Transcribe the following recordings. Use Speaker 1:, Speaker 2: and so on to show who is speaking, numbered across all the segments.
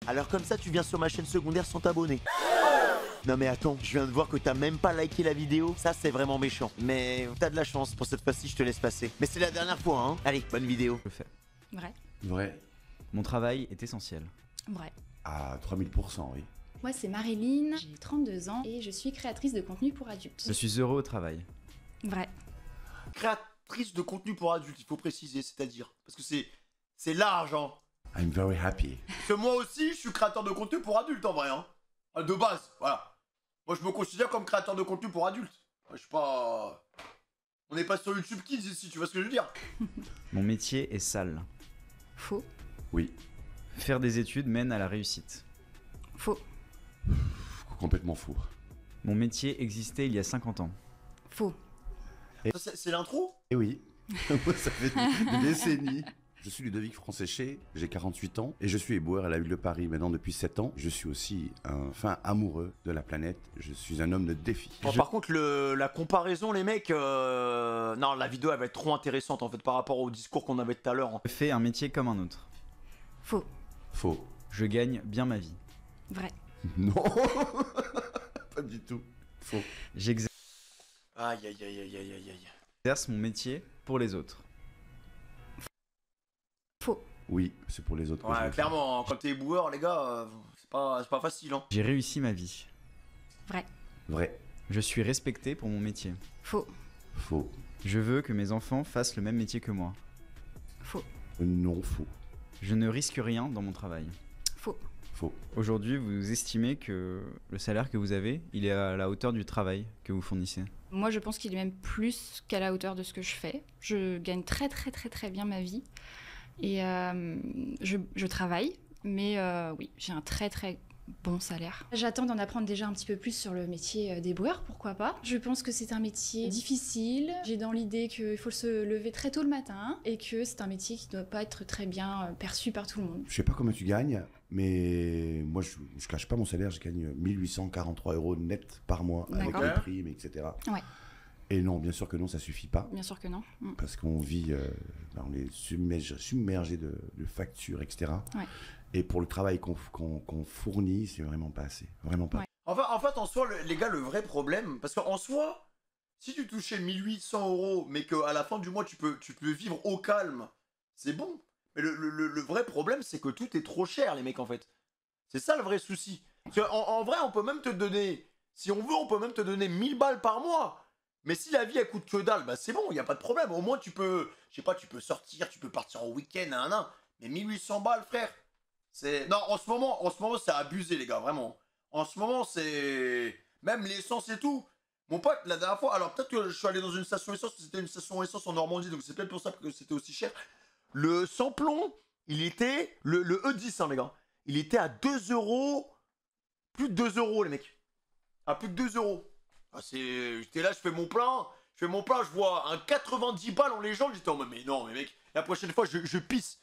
Speaker 1: Alors comme ça, tu viens sur ma chaîne secondaire sans t'abonner. Non mais attends, je viens de voir que t'as même pas liké la vidéo. Ça, c'est vraiment méchant. Mais t'as de la chance, pour cette fois-ci, je te laisse passer. Mais c'est la dernière fois, hein. Allez, bonne vidéo.
Speaker 2: Je le fais.
Speaker 3: Vrai.
Speaker 4: Vrai.
Speaker 2: Mon travail est essentiel.
Speaker 3: Vrai.
Speaker 4: À 3000%, oui.
Speaker 3: Moi, c'est Marilyn, j'ai 32 ans et je suis créatrice de contenu pour adultes.
Speaker 2: Je suis heureux au travail.
Speaker 3: Vrai.
Speaker 1: Créatrice de contenu pour adultes, il faut préciser, c'est-à-dire. Parce que c'est large, hein.
Speaker 4: I'm very happy.
Speaker 1: Parce que moi aussi, je suis créateur de contenu pour adultes, en vrai, hein. De base, voilà. Moi, je me considère comme créateur de contenu pour adultes. Je suis pas... On n'est pas sur YouTube Kids ici, tu vois ce que je veux dire?
Speaker 2: Mon métier est sale.
Speaker 3: Faux.
Speaker 4: Oui.
Speaker 2: Faire des études mène à la réussite.
Speaker 3: Faux.
Speaker 4: Complètement fou.
Speaker 2: Mon métier existait il y a 50 ans.
Speaker 3: Faux.
Speaker 1: Ça, c'est l'intro?
Speaker 4: Et oui. Ça fait des décennies. Je suis Ludovic Franséché, j'ai 48 ans et je suis éboueur à la ville de Paris maintenant depuis 7 ans. Je suis aussi un fin amoureux de la planète. Je suis un homme de défi.
Speaker 1: Bon, par contre, la comparaison, les mecs... Non, la vidéo, elle va être trop intéressante, en fait, par rapport au discours qu'on avait tout à l'heure.
Speaker 2: Je fais un métier comme un autre.
Speaker 3: Faux.
Speaker 4: Faux.
Speaker 2: Je gagne bien ma vie.
Speaker 3: Vrai.
Speaker 4: Non. Pas du tout. Faux.
Speaker 2: J'exerce
Speaker 1: Aïe, aïe, aïe, aïe, aïe, aïe, aïe.
Speaker 2: mon métier pour les autres.
Speaker 3: Faux.
Speaker 4: Oui, c'est pour les autres. que je
Speaker 1: Ouais,
Speaker 4: le fais.
Speaker 1: clairement, quand t'es éboueur, les gars, c'est pas facile, hein.
Speaker 2: J'ai réussi ma vie.
Speaker 3: Vrai.
Speaker 4: Vrai.
Speaker 2: Je suis respecté pour mon métier.
Speaker 3: Faux.
Speaker 4: Faux.
Speaker 2: Je veux que mes enfants fassent le même métier que moi.
Speaker 3: Faux.
Speaker 4: Non, faux.
Speaker 2: Je ne risque rien dans mon travail.
Speaker 3: Faux.
Speaker 4: Faux.
Speaker 2: Aujourd'hui, vous estimez que le salaire que vous avez, il est à la hauteur du travail que vous fournissez.
Speaker 3: Moi, je pense qu'il est même plus qu'à la hauteur de ce que je fais. Je gagne très bien ma vie. Et je travaille, mais oui, j'ai un très bon salaire. J'attends d'en apprendre déjà un petit peu plus sur le métier d'éboueur, pourquoi pas. Je pense que c'est un métier difficile. J'ai dans l'idée qu'il faut se lever très tôt le matin et que c'est un métier qui ne doit pas être très bien perçu par tout le monde.
Speaker 4: Je sais pas combien tu gagnes, mais moi je cache pas mon salaire, je gagne 1843 € net par mois avec
Speaker 3: D'accord.
Speaker 4: les primes, etc.
Speaker 3: Ouais.
Speaker 4: Et non, bien sûr que non, ça suffit pas.
Speaker 3: Bien sûr que non.
Speaker 4: Parce qu'on vit, on est submergé de factures, etc.
Speaker 3: Ouais.
Speaker 4: Et pour le travail qu'on fournit, c'est vraiment pas assez. Vraiment pas.
Speaker 3: Ouais.
Speaker 1: Enfin, en fait, en soi, les gars, le vrai problème, parce qu'en soi, si tu touchais 1800 €, mais qu'à la fin du mois, tu peux vivre au calme, c'est bon. Mais le vrai problème, c'est que tout est trop cher, les mecs, en fait. C'est ça le vrai souci. Parce en vrai, on peut même te donner, si on veut, on peut même te donner 1000 balles par mois. Mais si la vie, elle coûte que dalle, bah c'est bon, il n'y a pas de problème. Au moins, tu peux, je sais pas, tu peux sortir, tu peux partir en week-end, mais 1800 balles, frère. Non, en ce moment, c'est abusé, les gars, vraiment. En ce moment, c'est... Même l'essence et tout. Mon pote, la dernière fois... Alors, peut-être que je suis allé dans une station essence, c'était une station essence en Normandie, donc c'est peut-être pour ça que c'était aussi cher. Le samplon, il était... Le E10, hein, les gars. Il était à 2 €... Plus de 2 €, les mecs. À plus de 2 €. Ah, j'étais là, je fais mon plein, je vois un 90 balles en légende, j'étais en mode, mais non, mais mec, la prochaine fois, je pisse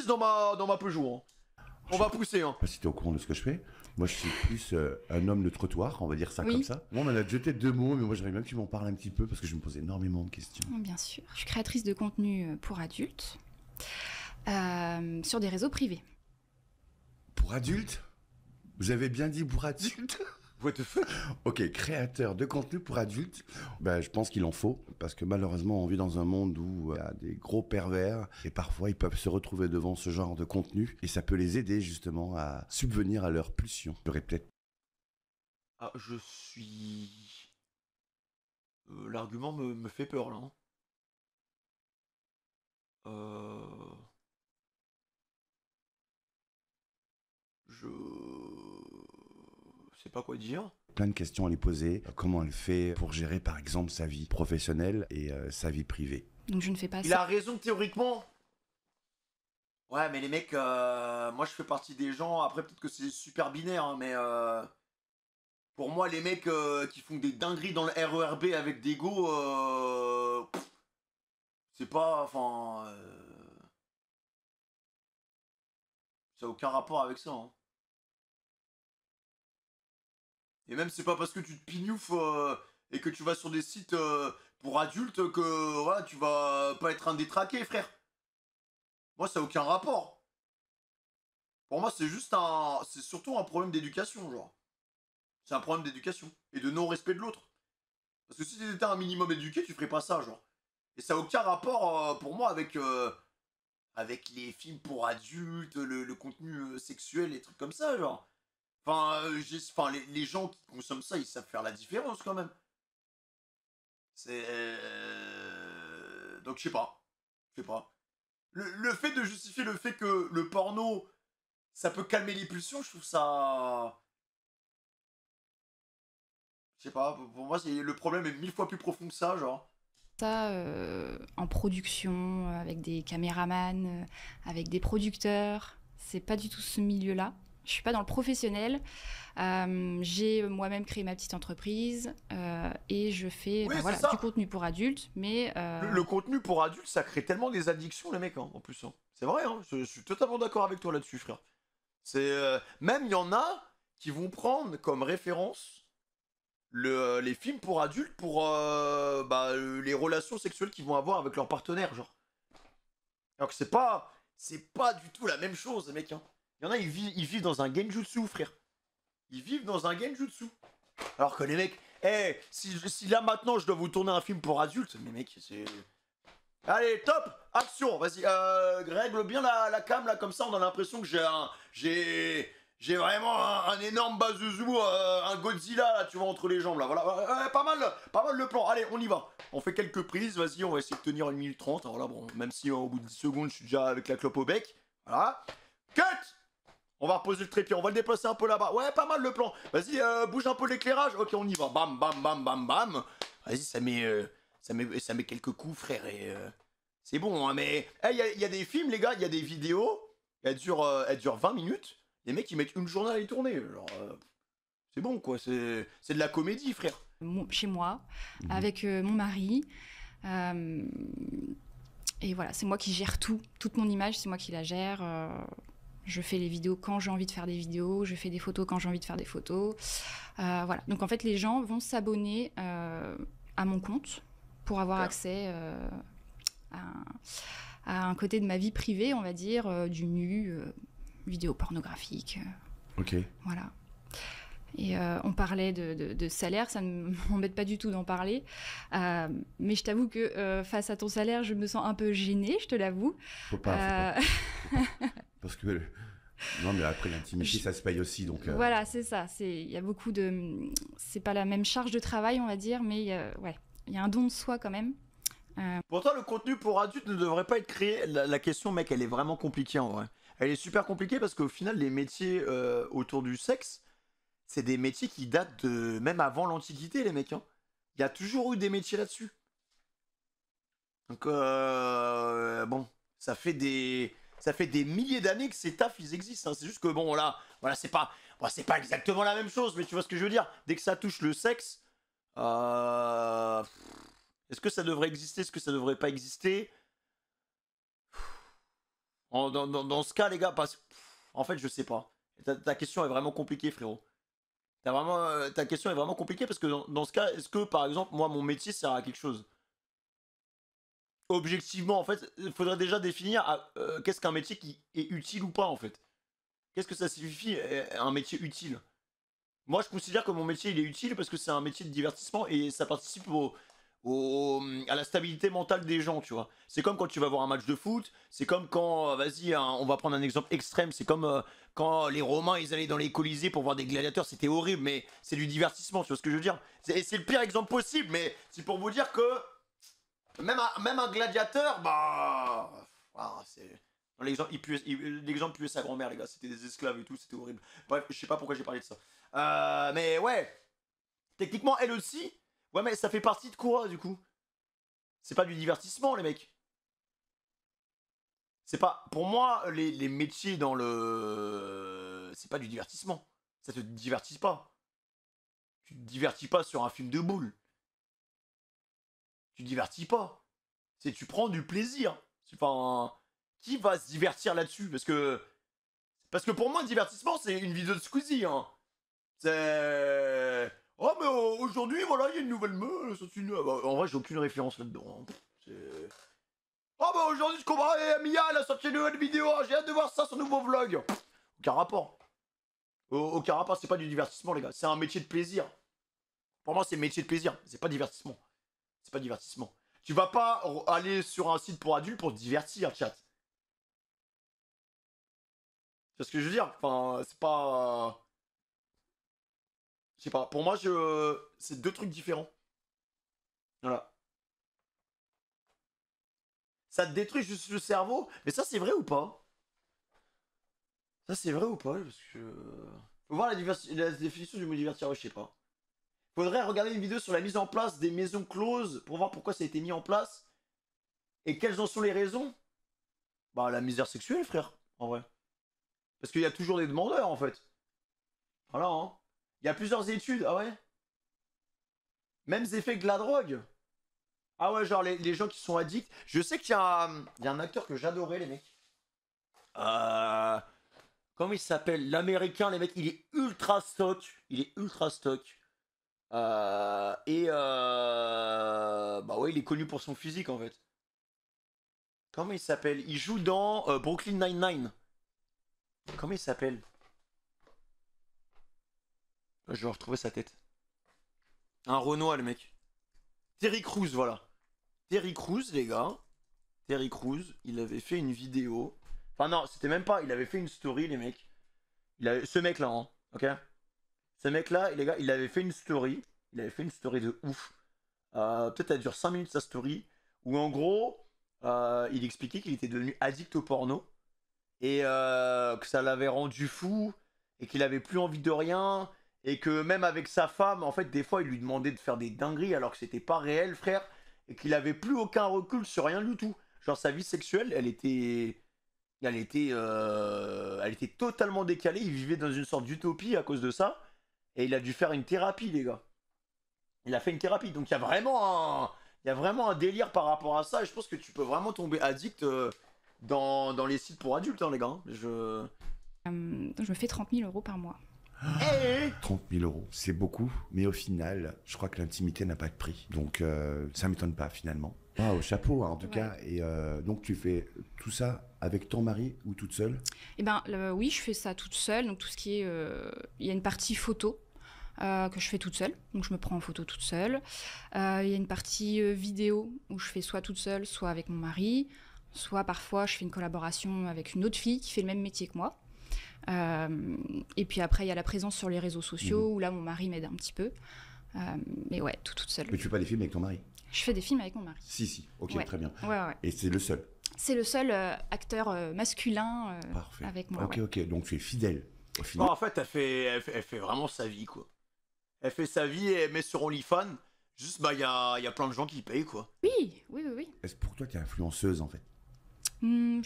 Speaker 1: dans ma Peugeot, hein. On va pousser, hein.
Speaker 4: Je sais pas si tu es au courant de ce que je fais. Moi, je suis plus un homme de trottoir, on va dire ça
Speaker 3: Oui.
Speaker 4: comme ça. Moi, on en a jeté 2 mots, mais moi, j'aimerais bien que tu m'en parles un petit peu parce que je me pose énormément de questions.
Speaker 3: Bien sûr. Je suis créatrice de contenu pour adultes sur des réseaux privés.
Speaker 4: Pour adultes? Vous avez bien dit pour adultes?
Speaker 1: What the fuck?
Speaker 4: Ok, créateur de contenu pour adultes, ben, je pense qu'il en faut, parce que malheureusement on vit dans un monde où il y a des gros pervers, et parfois ils peuvent se retrouver devant ce genre de contenu, et ça peut les aider justement à subvenir à leurs pulsions. J'aurais peut-être...
Speaker 1: Ah, je suis... L'argument me fait peur, là, hein. Je sais pas quoi dire.
Speaker 4: Plein de questions à lui poser, comment elle fait pour gérer par exemple sa vie professionnelle et sa vie privée.
Speaker 3: Donc je ne fais pas
Speaker 1: Il
Speaker 3: ça.
Speaker 1: a raison théoriquement. Ouais, mais les mecs, moi je fais partie des gens, après peut-être que c'est super binaire, hein, mais pour moi les mecs qui font des dingueries dans le RERB avec des go, c'est pas, enfin... ça n'a aucun rapport avec ça, hein. Et même c'est pas parce que tu te pignoufes et que tu vas sur des sites pour adultes que voilà, tu vas pas être un détraqué, frère. Moi, ça n'a aucun rapport. Pour moi, c'est surtout un problème d'éducation, genre. C'est un problème d'éducation et de non-respect de l'autre. Parce que si tu étais un minimum éduqué, tu ferais pas ça, genre. Et ça n'a aucun rapport, pour moi, avec les films pour adultes, le contenu sexuel, les trucs comme ça, genre. Enfin, les gens qui consomment ça, ils savent faire la différence quand même. C'est. Donc, je sais pas. Je sais pas. Le fait de justifier le fait que le porno, ça peut calmer les pulsions, je trouve ça. Je sais pas, pour moi, le problème est 1000 fois plus profond que ça, genre.
Speaker 3: Ça en production, avec des caméramans, avec des producteurs. C'est pas du tout ce milieu-là. Je suis pas dans le professionnel. J'ai moi-même créé ma petite entreprise et je fais
Speaker 1: Oui,
Speaker 3: voilà, du contenu pour adultes. Mais
Speaker 1: le contenu pour adultes, ça crée tellement des addictions, les mecs, hein, en plus. Hein. C'est vrai, hein, je suis totalement d'accord avec toi là-dessus, frère. Même il y en a qui vont prendre comme référence les films pour adultes pour les relations sexuelles qu'ils vont avoir avec leur partenaire, genre. Alors que c'est pas du tout la même chose, les mecs. Hein. Il y en a, ils vivent dans un genjutsu, frère. Ils vivent dans un genjutsu. Alors que les mecs, si là maintenant je dois vous tourner un film pour adultes, mais mec, c'est. Allez, top, action, vas-y, règle bien la cam là, comme ça on a l'impression que j'ai vraiment un énorme Bazzouzou, un Godzilla là, tu vois, entre les jambes là, voilà, pas mal le plan, allez, on y va. On fait quelques prises, vas-y, on va essayer de tenir 1 minute 30, alors là, bon, même si au bout de 10 secondes je suis déjà avec la clope au bec, voilà. Cut. On va reposer le trépied, on va le déplacer un peu là-bas, ouais, pas mal le plan, vas-y, bouge un peu l'éclairage, ok, on y va, bam, bam, bam, bam, bam, vas-y, ça met quelques coups, frère, et c'est bon, hein, mais il y a des films, les gars, il y a des vidéos, elles durent 20 minutes, les mecs, ils mettent une journée à les tourner, genre, c'est bon, quoi, c'est de la comédie, frère.
Speaker 3: Chez moi, avec mon mari, et voilà, c'est moi qui gère toute mon image, c'est moi qui la gère, je fais les vidéos quand j'ai envie de faire des vidéos, je fais des photos quand j'ai envie de faire des photos, voilà. Donc en fait, les gens vont s'abonner à mon compte pour avoir accès à un côté de ma vie privée, on va dire, du nu, vidéo pornographique.
Speaker 4: Ok.
Speaker 3: Voilà. Et on parlait de salaire, ça ne m'embête pas du tout d'en parler. Mais je t'avoue que face à ton salaire, je me sens un peu gênée, je te l'avoue.
Speaker 4: Faut pas. Parce que. Non, mais après, l'intimité, ça se paye aussi. Donc,
Speaker 3: Voilà, c'est ça. Il y a beaucoup de. C'est pas la même charge de travail, on va dire, mais il y a un don de soi quand même.
Speaker 1: Pourtant, le contenu pour adultes ne devrait pas être créé. La question, mec, elle est vraiment compliquée en vrai. Elle est super compliquée parce qu'au final, les métiers autour du sexe, c'est des métiers qui datent de même avant l'Antiquité, les mecs. Hein. Il y a toujours eu des métiers là-dessus. Donc, bon, ça fait des milliers d'années que ces tafs, ils existent. Hein. C'est juste que, bon, là, voilà, c'est pas exactement la même chose, mais tu vois ce que je veux dire. Dès que ça touche le sexe, est-ce que ça devrait exister? Est-ce que ça devrait pas exister? Dans ce cas, les gars, en fait, je sais pas. Ta question est vraiment compliquée, frérot. Ta question est vraiment compliquée parce que dans ce cas, est-ce que, par exemple, moi, mon métier sert à quelque chose? Objectivement, en fait, il faudrait déjà définir qu'est-ce qu'un métier qui est utile ou pas, en fait. Qu'est-ce que ça signifie, un métier utile? Moi, je considère que mon métier, il est utile parce que c'est un métier de divertissement et ça participe à la stabilité mentale des gens, tu vois. C'est comme quand tu vas voir un match de foot, c'est comme quand, vas-y, on va prendre un exemple extrême, c'est comme quand les Romains, ils allaient dans les Colisées pour voir des gladiateurs, c'était horrible, mais c'est du divertissement, tu vois ce que je veux dire? C'est le pire exemple possible, mais c'est pour vous dire que même un gladiateur, bah... Ah, c'est... L'exemple puait sa grand-mère, les gars, c'était des esclaves et tout, c'était horrible. Bref, je sais pas pourquoi j'ai parlé de ça. Mais ouais, techniquement, elle aussi... Ouais, mais ça fait partie de quoi, du coup? C'est pas du divertissement, les mecs. C'est pas... Pour moi, les métiers dans le... C'est pas du divertissement. Ça te divertit pas. Tu te divertis pas sur un film de boules. Tu te divertis pas. Tu prends du plaisir. Enfin... Qui va se divertir là-dessus? Parce que pour moi, le divertissement, c'est une vidéo de Squeezie, hein. C'est... Oh, mais aujourd'hui, voilà, il y a une nouvelle meuf. En vrai, j'ai aucune référence là-dedans. Hein. Oh, bah aujourd'hui, je comprends. Mia, elle a sorti une nouvelle vidéo. J'ai hâte de voir ça, son nouveau vlog. Aucun rapport. Aucun rapport, c'est pas du divertissement, les gars. C'est un métier de plaisir. Pour moi, c'est métier de plaisir. C'est pas divertissement. C'est pas divertissement. Tu vas pas aller sur un site pour adultes pour te divertir, chat. C'est ce que je veux dire. Enfin, c'est pas... Je sais pas. Pour moi, c'est deux trucs différents. Voilà. Ça te détruit juste le cerveau. Mais ça, c'est vrai ou pas? Ça, c'est vrai ou pas? Parce que... Faut voir la définition du mot divertir, ouais, je sais pas. Faudrait regarder une vidéo sur la mise en place des maisons closes pour voir pourquoi ça a été mis en place. Et quelles en sont les raisons? Bah, la misère sexuelle, frère, en vrai. Parce qu'il y a toujours des demandeurs, en fait. Voilà, hein. Il y a plusieurs études, ah ouais? Mêmes effets que la drogue. Ah ouais, genre les gens qui sont addicts. Je sais qu'il y a un acteur que j'adorais, les mecs. Comment il s'appelle? L'américain, les mecs, il est ultra stock. Il est ultra stock. Bah ouais, il est connu pour son physique, en fait. Comment il s'appelle? Il joue dans Brooklyn Nine-Nine. Comment il s'appelle? Je vais retrouver sa tête. Un Renoir, le mec. Terry Crews, voilà. Terry Crews, les gars. Terry Crews, il avait fait une vidéo. Enfin non, c'était même pas. Il avait fait une story, les mecs. Ce mec-là, hein, ok. Ce mec-là, les gars, il avait fait une story. Il avait fait une story de ouf. Peut-être elle dure 5 minutes, sa story. Où en gros, il expliquait qu'il était devenu addict au porno. Et que ça l'avait rendu fou. Et qu'il avait plus envie de rien. Et que même avec sa femme, en fait, des fois, il lui demandait de faire des dingueries alors que c'était pas réel, frère. Et qu'il avait plus aucun recul sur rien du tout. Genre, sa vie sexuelle, elle était totalement décalée. Il vivait dans une sorte d'utopie à cause de ça. Et il a dû faire une thérapie, les gars. Il a fait une thérapie. Donc, il y a vraiment un délire par rapport à ça. Et je pense que tu peux vraiment tomber addict dans les sites pour adultes, hein, les gars. Hein.
Speaker 3: Je me fais 30 000 € par mois.
Speaker 1: Hey
Speaker 4: 30 000 euros, c'est beaucoup, mais au final, je crois que l'intimité n'a pas de prix. Donc, ça m'étonne pas finalement. Waouh, chapeau hein, en tout
Speaker 3: Ouais.
Speaker 4: cas. Et donc, tu fais tout ça avec ton mari ou toute seule?
Speaker 3: Eh ben, oui, je fais ça toute seule. Donc, tout ce qui est... Il y a une partie photo que je fais toute seule. Donc, je me prends en photo toute seule. Il y a une partie vidéo où je fais soit toute seule, soit avec mon mari. Soit, parfois, je fais une collaboration avec une autre fille qui fait le même métier que moi. Et puis après, il y a la présence sur les réseaux sociaux, où là, mon mari m'aide un petit peu. Mais ouais, toute seule.
Speaker 4: Mais tu fais pas des films avec ton mari?
Speaker 3: Je fais des films avec mon mari.
Speaker 4: Si, ok,
Speaker 3: Ouais.
Speaker 4: très bien.
Speaker 3: Ouais.
Speaker 4: Et c'est le seul?
Speaker 3: C'est le seul acteur masculin
Speaker 4: Parfait.
Speaker 3: avec moi.
Speaker 4: Ok,
Speaker 3: ouais.
Speaker 4: ok, donc tu es fidèle au
Speaker 1: Non,
Speaker 4: final.
Speaker 1: en fait, elle fait vraiment sa vie, quoi. Elle fait sa vie et elle met sur OnlyFans. Juste, bah, il y a plein de gens qui payent, quoi.
Speaker 3: Oui.
Speaker 4: Est-ce pour toi, tu es influenceuse en fait?
Speaker 3: Non,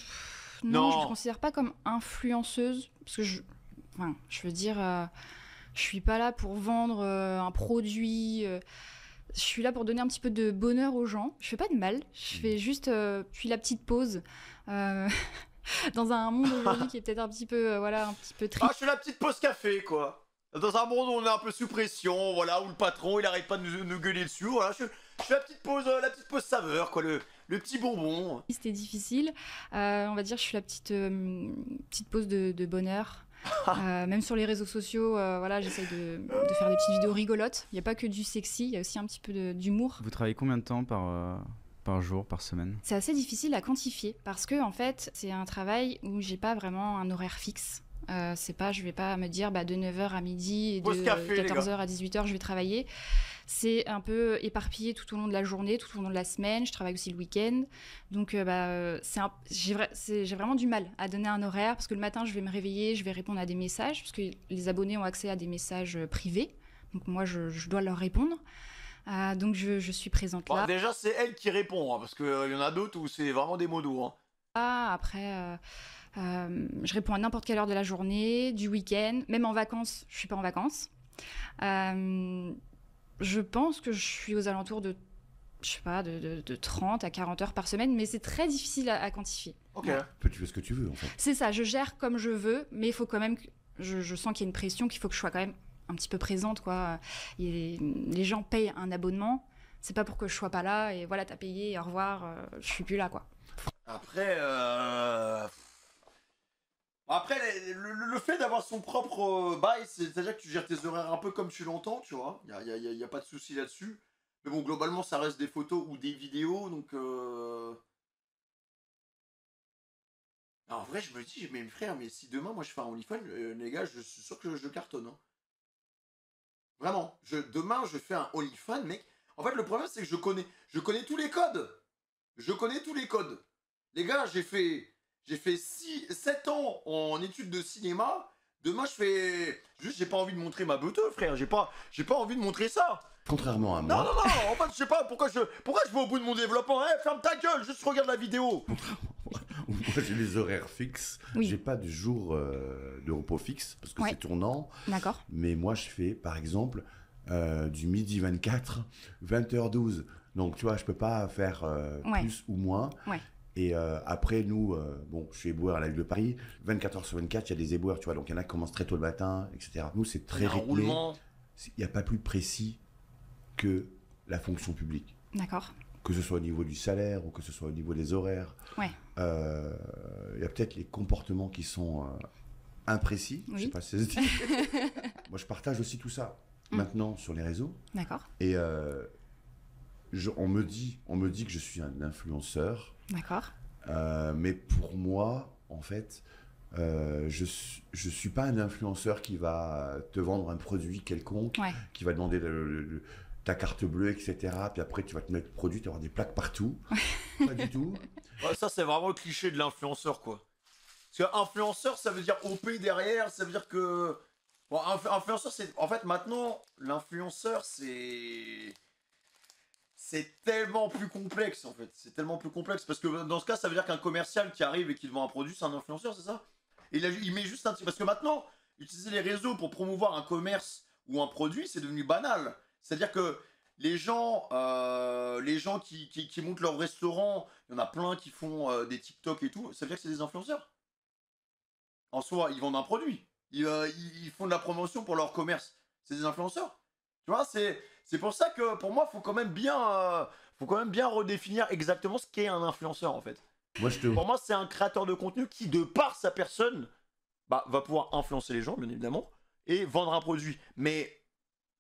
Speaker 1: Non.
Speaker 3: je ne me considère pas comme influenceuse. Parce que je veux dire, je suis pas là pour vendre un produit. Je suis là pour donner un petit peu de bonheur aux gens. Je fais pas de mal. Je fais juste puis la petite pause. Dans un monde aujourd'hui qui est peut-être un petit peu, un petit peu triste.
Speaker 1: Ah, je fais la petite pause café, quoi. Dans un monde où on est un peu sous pression, voilà, où le patron, il arrête pas de nous gueuler dessus, voilà, je fais la petite pause saveur, quoi, le petit bonbon.
Speaker 3: C'était difficile. On va dire, je suis la petite pause de bonheur. Même sur les réseaux sociaux, j'essaie de faire des petites vidéos rigolotes. Il n'y a pas que du sexy, il y a aussi un petit peu d'humour.
Speaker 2: Vous travaillez combien de temps par jour, par semaine?
Speaker 3: C'est assez difficile à quantifier parce que en fait, c'est un travail où j'ai pas vraiment un horaire fixe. Je vais pas me dire de 9h à midi et de
Speaker 1: Pause café, les
Speaker 3: 14h à 18h je vais travailler. C'est un peu éparpillé tout au long de la journée, tout au long de la semaine. Je travaille aussi le week-end. Donc j'ai vraiment du mal à donner un horaire parce que le matin je vais me réveiller, je vais répondre à des messages parce que les abonnés ont accès à des messages privés. Donc moi je dois leur répondre. Donc je suis présente là.
Speaker 1: Bon, déjà, c'est elle qui répond, hein, parce qu'il y en a d'autres où c'est vraiment des mots doux. Hein.
Speaker 3: Après, je réponds à n'importe quelle heure de la journée, du week-end, même en vacances, je suis pas en vacances. Je pense que je suis aux alentours de 30 à 40 heures par semaine, mais c'est très difficile à quantifier.
Speaker 1: Ok.
Speaker 3: Ouais.
Speaker 4: Tu fais ce que tu veux en fait.
Speaker 3: C'est ça, je gère comme je veux, mais il faut quand même que je sens qu'il y a une pression, qu'il faut que je sois quand même un petit peu présente, quoi. Et les gens payent un abonnement, c'est pas pour que je sois pas là et voilà, t'as payé, au revoir, je suis plus là, quoi.
Speaker 1: Après, Après, le fait d'avoir son propre bail, c'est-à-dire que tu gères tes horaires un peu comme tu l'entends, tu vois. Y a pas de souci là-dessus. Mais bon, globalement, ça reste des photos ou des vidéos, donc... En vrai, je me dis, mais frère, mais si demain, moi, je fais un OnlyFans, les gars, je suis sûr que je cartonne. Hein. Vraiment. Demain, je fais un OnlyFans, mec. En fait, le problème, c'est que je connais tous les codes. Je connais tous les codes. Les gars, j'ai fait 7 ans en études de cinéma. Demain, je fais... Juste, j'ai pas envie de montrer ma beauté, frère. J'ai pas envie de montrer ça.
Speaker 4: Contrairement à
Speaker 1: Non,
Speaker 4: moi.
Speaker 1: non, non. En fait, je sais pas pourquoi je vais au bout de mon développement. Eh, ferme ta gueule, juste regarde la vidéo.
Speaker 4: Moi, j'ai les horaires fixes.
Speaker 3: Oui.
Speaker 4: J'ai pas de jour de repos fixe parce que
Speaker 3: Ouais.
Speaker 4: c'est tournant.
Speaker 3: D'accord.
Speaker 4: Mais moi, je fais, par exemple, du midi 24, 20h12. Donc, tu vois, je peux pas faire
Speaker 3: Ouais.
Speaker 4: plus ou moins.
Speaker 3: Ouais.
Speaker 4: Et après, nous, bon, je suis éboueur à la ville de Paris. 24h sur 24, il y a des éboueurs, tu vois. Donc, il y en a qui commencent très tôt le matin, etc. Nous, c'est très
Speaker 1: Un
Speaker 4: rythmé.
Speaker 1: roulement.
Speaker 4: Il n'y a pas plus précis que la fonction publique.
Speaker 3: D'accord.
Speaker 4: Que ce soit au niveau du salaire ou que ce soit au niveau des horaires.
Speaker 3: Ouais.
Speaker 4: Il y a peut-être les comportements qui sont imprécis.
Speaker 3: Oui.
Speaker 4: Je sais pas si ça se dit. Moi, je partage aussi tout ça maintenant sur les réseaux.
Speaker 3: D'accord.
Speaker 4: Et on me dit que je suis un influenceur.
Speaker 3: D'accord.
Speaker 4: Mais pour moi, en fait, je suis pas un influenceur qui va te vendre un produit quelconque,
Speaker 3: Ouais.
Speaker 4: qui va demander ta carte bleue, etc. Puis après, tu vas te mettre le produit, tu vas avoir des plaques partout. Pas du tout.
Speaker 1: Ouais, ça, c'est vraiment le cliché de l'influenceur, quoi. Parce que influenceur, ça veut dire OP derrière, ça veut dire que... Bon, influenceur, c'est... En fait, maintenant, l'influenceur, c'est tellement plus complexe, en fait. C'est tellement plus complexe. Parce que dans ce cas, ça veut dire qu'un commercial qui arrive et qui te vend un produit, c'est un influenceur, c'est ça? Et il met juste un... Parce que maintenant, utiliser les réseaux pour promouvoir un commerce ou un produit, c'est devenu banal. C'est-à-dire que les gens qui montent leur restaurant, il y en a plein qui font des TikTok et tout, ça veut dire que c'est des influenceurs. En soi, ils vendent un produit. Ils font de la promotion pour leur commerce. C'est des influenceurs. Tu vois, c'est pour ça que pour moi, faut quand même bien redéfinir exactement ce qu'est un influenceur en fait.
Speaker 4: Moi, je te...
Speaker 1: Pour moi, c'est un créateur de contenu qui, de par sa personne, va pouvoir influencer les gens, bien évidemment, et vendre un produit. Mais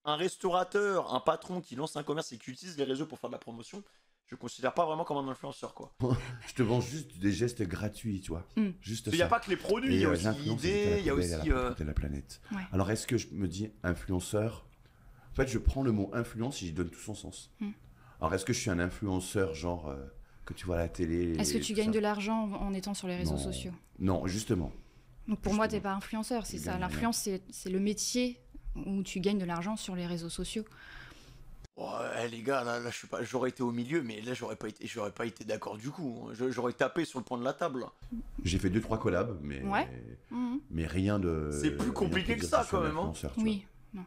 Speaker 1: un restaurateur, un patron qui lance un commerce et qui utilise les réseaux pour faire de la promotion, je ne considère pas vraiment comme un influenceur, quoi.
Speaker 4: je te vends juste des gestes gratuits, tu vois. Juste
Speaker 1: Il n'y
Speaker 4: ça.
Speaker 1: a pas que les produits, il y a aussi l'idée, il y a aussi...
Speaker 4: de la planète.
Speaker 3: Ouais.
Speaker 4: Alors, est-ce que je me dis influenceur? En fait, je prends le mot influence et j'y donne tout son sens. Alors, est-ce que je suis un influenceur, genre, que tu vois à la télé?
Speaker 3: Est-ce que tu gagnes de l'argent en étant sur les réseaux
Speaker 4: Non.
Speaker 3: sociaux?
Speaker 4: Non, justement.
Speaker 3: Donc pour moi, t'es pas influenceur, c'est
Speaker 4: Je
Speaker 3: ça.
Speaker 4: gagne
Speaker 3: L'influence, c'est le métier où tu gagnes de l'argent sur les réseaux sociaux.
Speaker 1: Ouais, les gars, là je suis pas, j'aurais été au milieu, mais là j'aurais pas été d'accord du coup. J'aurais tapé sur le point de la table.
Speaker 4: J'ai fait 2-3 collabs, mais,
Speaker 3: Ouais. Mhm.
Speaker 4: mais rien de...
Speaker 1: C'est plus
Speaker 4: rien
Speaker 1: compliqué
Speaker 4: de
Speaker 1: que
Speaker 4: dire
Speaker 1: ça,
Speaker 4: je suis
Speaker 1: quand
Speaker 4: un
Speaker 1: même, hein.
Speaker 4: influenceur, tu vois.
Speaker 3: Oui. Non.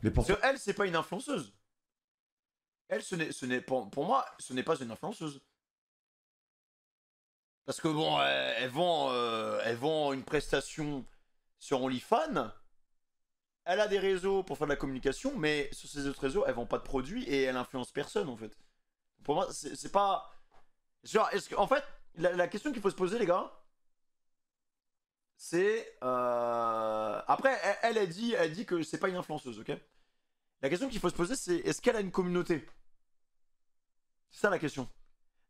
Speaker 4: Mais pour
Speaker 1: Parce que elle, c'est pas une influenceuse. Elle, pour moi, ce n'est pas une influenceuse. Parce que bon, elle vend une prestation sur OnlyFans. Elle a des réseaux pour faire de la communication, mais sur ces autres réseaux, elle vend pas de produits et elle influence personne en fait. Pour moi, c'est pas. Genre, en fait, la question qu'il faut se poser, les gars, c'est. Après, elle dit que c'est pas une influenceuse, ok? La question qu'il faut se poser, c'est est-ce qu'elle a une communauté? C'est ça la question.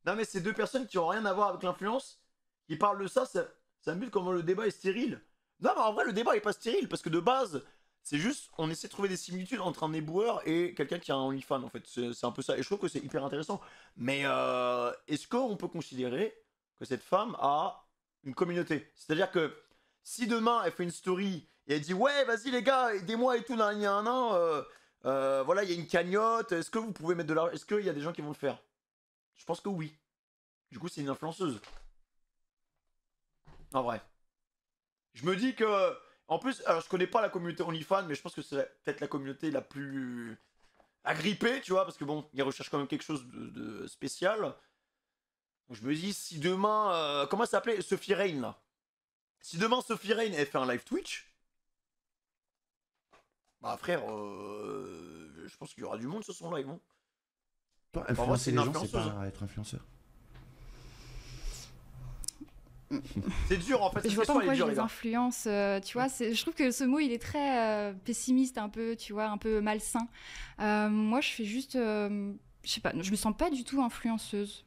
Speaker 1: Non, mais ces deux personnes qui ont rien à voir avec l'influence, qui parlent de ça, ça me dit comment le débat est stérile. Non, mais en vrai, le débat est pas stérile, parce que de base, c'est juste, on essaie de trouver des similitudes entre un éboueur et quelqu'un qui a un OnlyFans, en fait. C'est un peu ça, et je trouve que c'est hyper intéressant. Mais est-ce qu'on peut considérer que cette femme a une communauté? C'est-à-dire que si demain, elle fait une story et elle dit « Ouais, vas-y les gars, aidez-moi et tout, voilà, il y a une cagnotte, est-ce que vous pouvez mettre de l'argent? Est-ce qu'il y a des gens qui vont le faire ?» Je pense que oui. Du coup, c'est une influenceuse. En vrai. Je me dis que... En plus, alors je connais pas la communauté OnlyFans, mais je pense que c'est peut-être la communauté la plus agrippée, tu vois, parce que bon, ils recherchent quand même quelque chose de spécial. Donc je me dis, si demain... comment ça s'appelait? Sophie Rain, là. Si demain, Sophie Rain, elle fait un live Twitch, bah frère, je pense qu'il y aura du monde sur son live, non?
Speaker 4: Toi,
Speaker 1: Pour moi,
Speaker 4: influencer
Speaker 1: c'est
Speaker 4: les
Speaker 1: une
Speaker 4: gens, c'est
Speaker 1: influenceuse.
Speaker 4: pas être influenceur.
Speaker 1: C'est dur en fait,
Speaker 3: Je
Speaker 1: cette
Speaker 3: vois pas
Speaker 1: question
Speaker 3: en
Speaker 1: elle
Speaker 3: quoi
Speaker 1: est
Speaker 3: je
Speaker 1: dure les
Speaker 3: les
Speaker 1: gars.
Speaker 3: influence, tu vois, je trouve que ce mot il est très pessimiste un peu, tu vois, un peu malsain. Moi je fais juste, je sais pas, je me sens pas du tout influenceuse.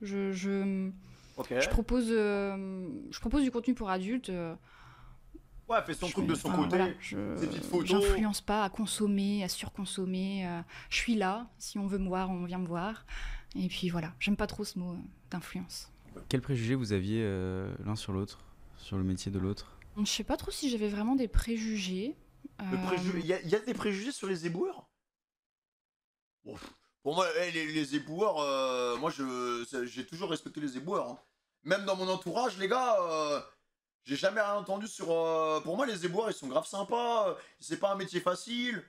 Speaker 1: Ok.
Speaker 3: Je propose du contenu pour adultes.
Speaker 1: Ouais, elle fait son truc de son
Speaker 3: Enfin,
Speaker 1: côté,
Speaker 3: voilà,
Speaker 1: ses petites photos.
Speaker 3: j'influence pas à consommer, à surconsommer. Je suis là, si on veut me voir, on vient me voir. Et puis voilà, j'aime pas trop ce mot d'influence.
Speaker 2: Quels préjugés vous aviez l'un sur l'autre, sur le métier de l'autre?
Speaker 3: Je sais pas trop si j'avais vraiment des préjugés.
Speaker 1: Il y a des préjugés sur les éboueurs. Bon, pour moi, les éboueurs, moi j'ai toujours respecté les éboueurs. Hein. Même dans mon entourage, les gars, j'ai jamais rien entendu sur. Pour moi, les éboueurs, ils sont grave sympas. C'est pas un métier facile.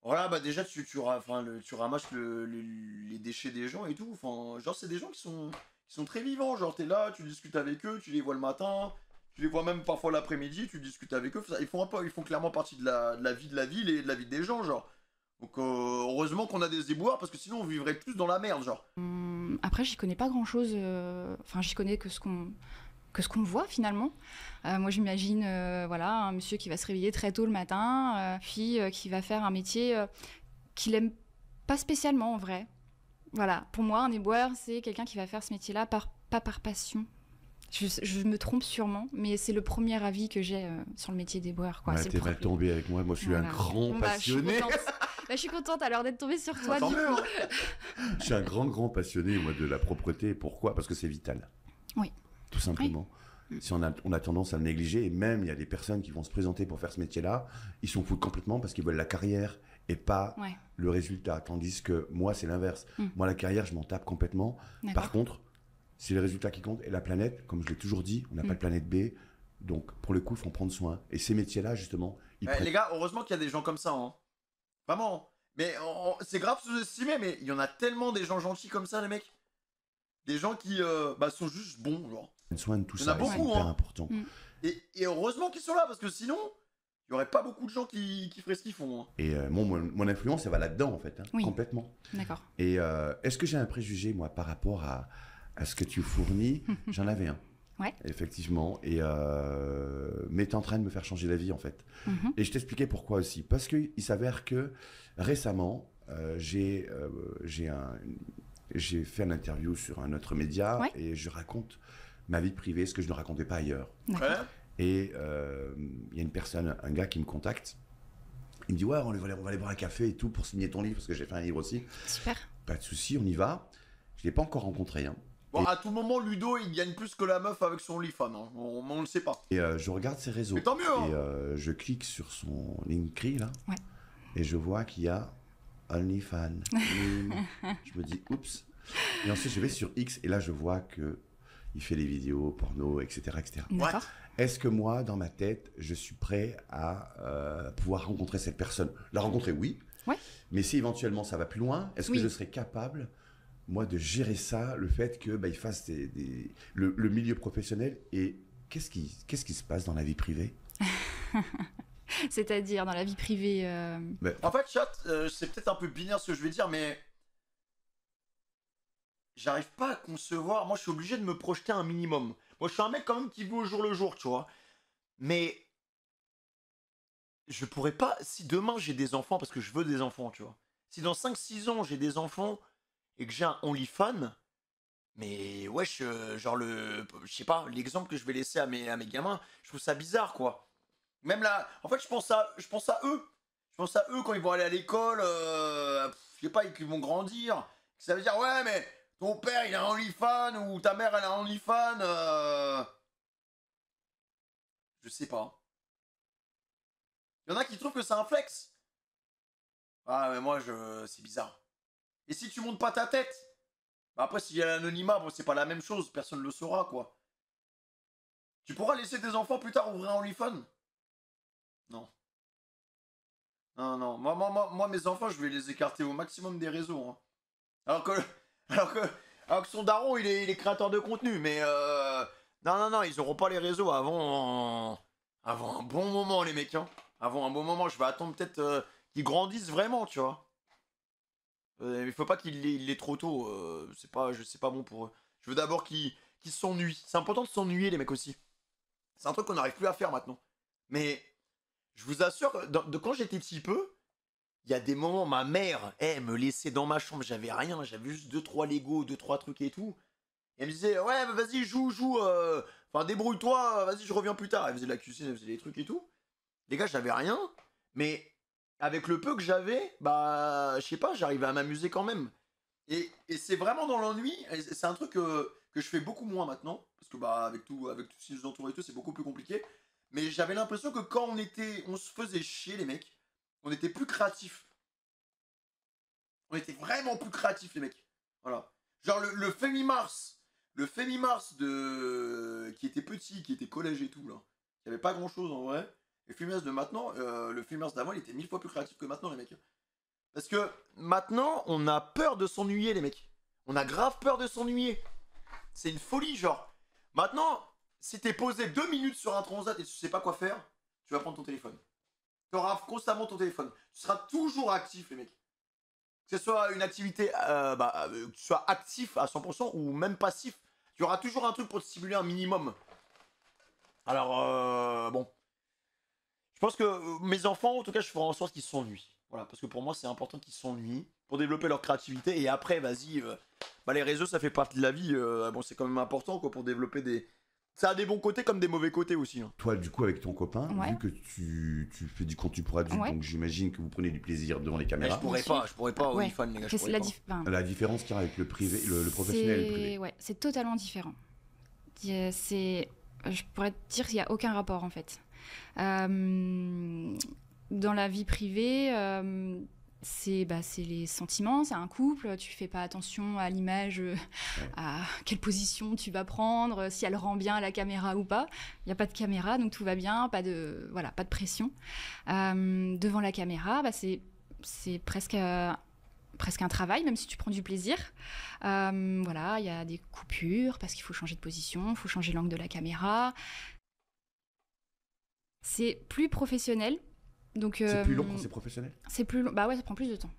Speaker 1: Voilà, bah déjà, tu ramasses les déchets des gens et tout. Enfin, genre, c'est des gens qui sont très vivants. Genre, t'es là, tu discutes avec eux, tu les vois le matin, tu les vois même parfois l'après-midi, tu discutes avec eux. Ils font clairement partie de la vie de la ville et de la vie des gens, genre. Donc, heureusement qu'on a des éboueurs parce que sinon, on vivrait tous dans la merde, genre.
Speaker 3: Après, j'y connais pas grand-chose. Enfin, j'y connais que ce qu'on voit finalement. Moi, j'imagine voilà, un monsieur qui va se réveiller très tôt le matin, puis qui va faire un métier qu'il aime pas spécialement en vrai. Voilà, pour moi, un éboueur, c'est quelqu'un qui va faire ce métier-là pas par passion. Je me trompe sûrement, mais c'est le premier avis que j'ai sur le métier d'éboueur.
Speaker 4: Ouais, t'es mal tombé avec moi. Moi, je suis un grand passionné.
Speaker 3: Je suis contente alors d'être tombée sur toi.
Speaker 1: Tant mieux, hein.
Speaker 4: Je suis un grand passionné, moi, de la propreté. Pourquoi? Parce que c'est vital.
Speaker 3: Oui.
Speaker 4: Tout simplement. Oui. Si on a tendance à le négliger, et même il y a des personnes qui vont se présenter pour faire ce métier-là, ils s'en foutent complètement parce qu'ils veulent la carrière et pas le résultat. Tandis que moi, c'est l'inverse. Moi, la carrière, je m'en tape complètement. Par contre, c'est le résultat qui compte. Et la planète, comme je l'ai toujours dit, on n'a pas de planète B. Donc, pour le coup, il faut en prendre soin. Et ces métiers-là, justement,
Speaker 1: Les gars, heureusement qu'il y a des gens comme ça. Hein. Vraiment. Mais c'est grave sous-estimé, mais il y en a tellement des gens gentils comme ça, les mecs. Des gens qui sont juste bons, genre.
Speaker 4: Soin de tout ça,
Speaker 1: beaucoup,
Speaker 4: c'est hyper important.
Speaker 1: Et heureusement qu'ils sont là, parce que sinon, il n'y aurait pas beaucoup de gens qui feraient ce qu'ils font. Hein.
Speaker 4: Et mon influence, elle va là-dedans, en fait, complètement.
Speaker 3: D'accord.
Speaker 4: Et est-ce que j'ai un préjugé, moi, par rapport à ce que tu fournis? J'en avais un.
Speaker 3: Ouais.
Speaker 4: Effectivement. Mais tu es en train de me faire changer d'avis, en fait. Et je t'expliquais pourquoi aussi. Parce qu'il s'avère que récemment, j'ai fait une interview sur un autre média et je raconte ma vie privée, ce que je ne racontais pas ailleurs. Et il y a une personne, un gars qui me contacte. Il me dit, ouais, on va aller boire un café et tout pour signer ton livre, parce que j'ai fait un livre aussi.
Speaker 3: Super.
Speaker 4: Pas de souci, on y va. Je ne l'ai pas encore rencontré. Hein.
Speaker 1: Bon, à tout moment, Ludo, il gagne plus que la meuf avec son OnlyFans. Hein. On le sait pas.
Speaker 4: Et je regarde ses réseaux.
Speaker 1: Mais tant mieux. Hein.
Speaker 4: Et je clique sur son Linktree, là.
Speaker 3: Ouais.
Speaker 4: Et je vois qu'il y a OnlyFans. Je me dis, oups. Et ensuite, je vais sur X et là, je vois que il fait des vidéos porno, etc. etc.
Speaker 3: D'accord.
Speaker 4: Est-ce que moi, dans ma tête, je suis prêt à pouvoir rencontrer cette personne? La rencontrer, oui.
Speaker 3: Ouais.
Speaker 4: Mais si éventuellement ça va plus loin, est-ce que je serais capable, moi, de gérer ça, le fait que il fasse le milieu professionnel? Et qu'est-ce qui se passe dans la vie privée?
Speaker 3: C'est-à-dire dans la vie privée.
Speaker 1: En fait, chat, c'est peut-être un peu binaire ce que je vais dire, mais j'arrive pas à concevoir. Moi, je suis obligé de me projeter un minimum. Moi, je suis un mec quand même qui vit au jour le jour, tu vois. Mais je pourrais pas. Si demain j'ai des enfants, parce que je veux des enfants, tu vois. Si dans 5-6 ans j'ai des enfants et que j'ai un OnlyFans, mais wesh, genre je sais pas, l'exemple que je vais laisser à mes gamins, je trouve ça bizarre, quoi. Même là, en fait, je pense à eux. Je pense à eux quand ils vont aller à l'école, je sais pas, qu'ils vont grandir. Ça veut dire, ouais, mais ton père, il a un OnlyFans, ou ta mère, elle a un OnlyFans, je sais pas. Il y en a qui trouvent que c'est un flex. Ah, mais moi, c'est bizarre. Et si tu montes pas ta tête? Bah après, s'il y a l'anonymat, bon, c'est pas la même chose, personne le saura, quoi. Tu pourras laisser tes enfants plus tard ouvrir un OnlyFans? Non. Non. Moi, mes enfants, je vais les écarter au maximum des réseaux. Hein. Alors que son daron, il est créateur de contenu, mais non, ils auront pas les réseaux avant un bon moment, les mecs. Hein. Avant un bon moment, je vais attendre peut-être qu'ils grandissent vraiment, tu vois. Il faut pas qu'il l'ait trop tôt. C'est pas bon pour eux. Je veux d'abord qu'ils qu'ils s'ennuient. C'est important de s'ennuyer, les mecs aussi. C'est un truc qu'on n'arrive plus à faire maintenant. Mais je vous assure, de quand j'étais petit peu, il y a des moments, ma mère, elle me laissait dans ma chambre, j'avais rien, j'avais juste 2-3 Lego, 2-3 trucs et tout. Et elle me disait, ouais, bah, vas-y, joue, enfin débrouille-toi, vas-y, je reviens plus tard. Elle faisait de la cuisine, elle faisait des trucs et tout. Les gars, j'avais rien, mais avec le peu que j'avais, bah, je sais pas, j'arrivais à m'amuser quand même. Et c'est vraiment dans l'ennui, et c'est un truc que je fais beaucoup moins maintenant, parce que bah, avec tout ce qui nous entoure et tout, c'est beaucoup plus compliqué. Mais j'avais l'impression que quand on se faisait chier, les mecs, on était plus créatifs. On était vraiment plus créatifs, les mecs. Voilà. Genre le Fémimars qui était petit, qui était collège et tout, là. Il n'y avait pas grand chose en vrai. Et le Fémimars de maintenant, le Fémimars d'avant, il était 1000 fois plus créatif que maintenant, les mecs. Parce que maintenant, on a peur de s'ennuyer, les mecs. On a grave peur de s'ennuyer. C'est une folie, genre. Maintenant, si t'es posé 2 minutes sur un transat et tu sais pas quoi faire, tu vas prendre ton téléphone. Tu auras constamment ton téléphone. Tu seras toujours actif, les mecs. Que ce soit une activité, que tu sois actif à 100% ou même passif, il y aura toujours un truc pour te stimuler un minimum. Alors, bon. Je pense que mes enfants, en tout cas, je ferai en sorte qu'ils s'ennuient. Voilà, parce que pour moi, c'est important qu'ils s'ennuient pour développer leur créativité. Et après, vas-y, les réseaux, ça fait partie de la vie. Bon, c'est quand même important quoi, pour développer des... Ça a des bons côtés comme des mauvais côtés aussi. Hein.
Speaker 4: Toi, du coup, avec ton copain,
Speaker 3: Ouais.
Speaker 4: vu que tu fais du contenu pour adultes,
Speaker 3: Ouais.
Speaker 4: donc j'imagine que vous prenez du plaisir devant les
Speaker 1: Mais
Speaker 4: caméras.
Speaker 1: je pourrais pas,
Speaker 3: Ouais.
Speaker 1: OnlyFans, les gars, je
Speaker 3: C'est
Speaker 1: pourrais
Speaker 3: la
Speaker 1: pas.
Speaker 4: La différence qu'il y a avec le privé, le professionnel et le privé.
Speaker 3: Ouais, c'est totalement différent. Je pourrais te dire qu'il n'y a aucun rapport en fait. Dans la vie privée, c'est les sentiments, c'est un couple, tu fais pas attention à l'image, à quelle position tu vas prendre, si elle rend bien à la caméra ou pas. Il n'y a pas de caméra, donc tout va bien, pas de pression. Devant la caméra, c'est presque un travail, même si tu prends du plaisir. Il y a des coupures parce qu'il faut changer de position, il faut changer l'angle de la caméra. C'est plus professionnel. Donc,
Speaker 4: C'est plus long quand c'est professionnel.
Speaker 3: C'est plus long. Bah ouais, ça prend plus de temps.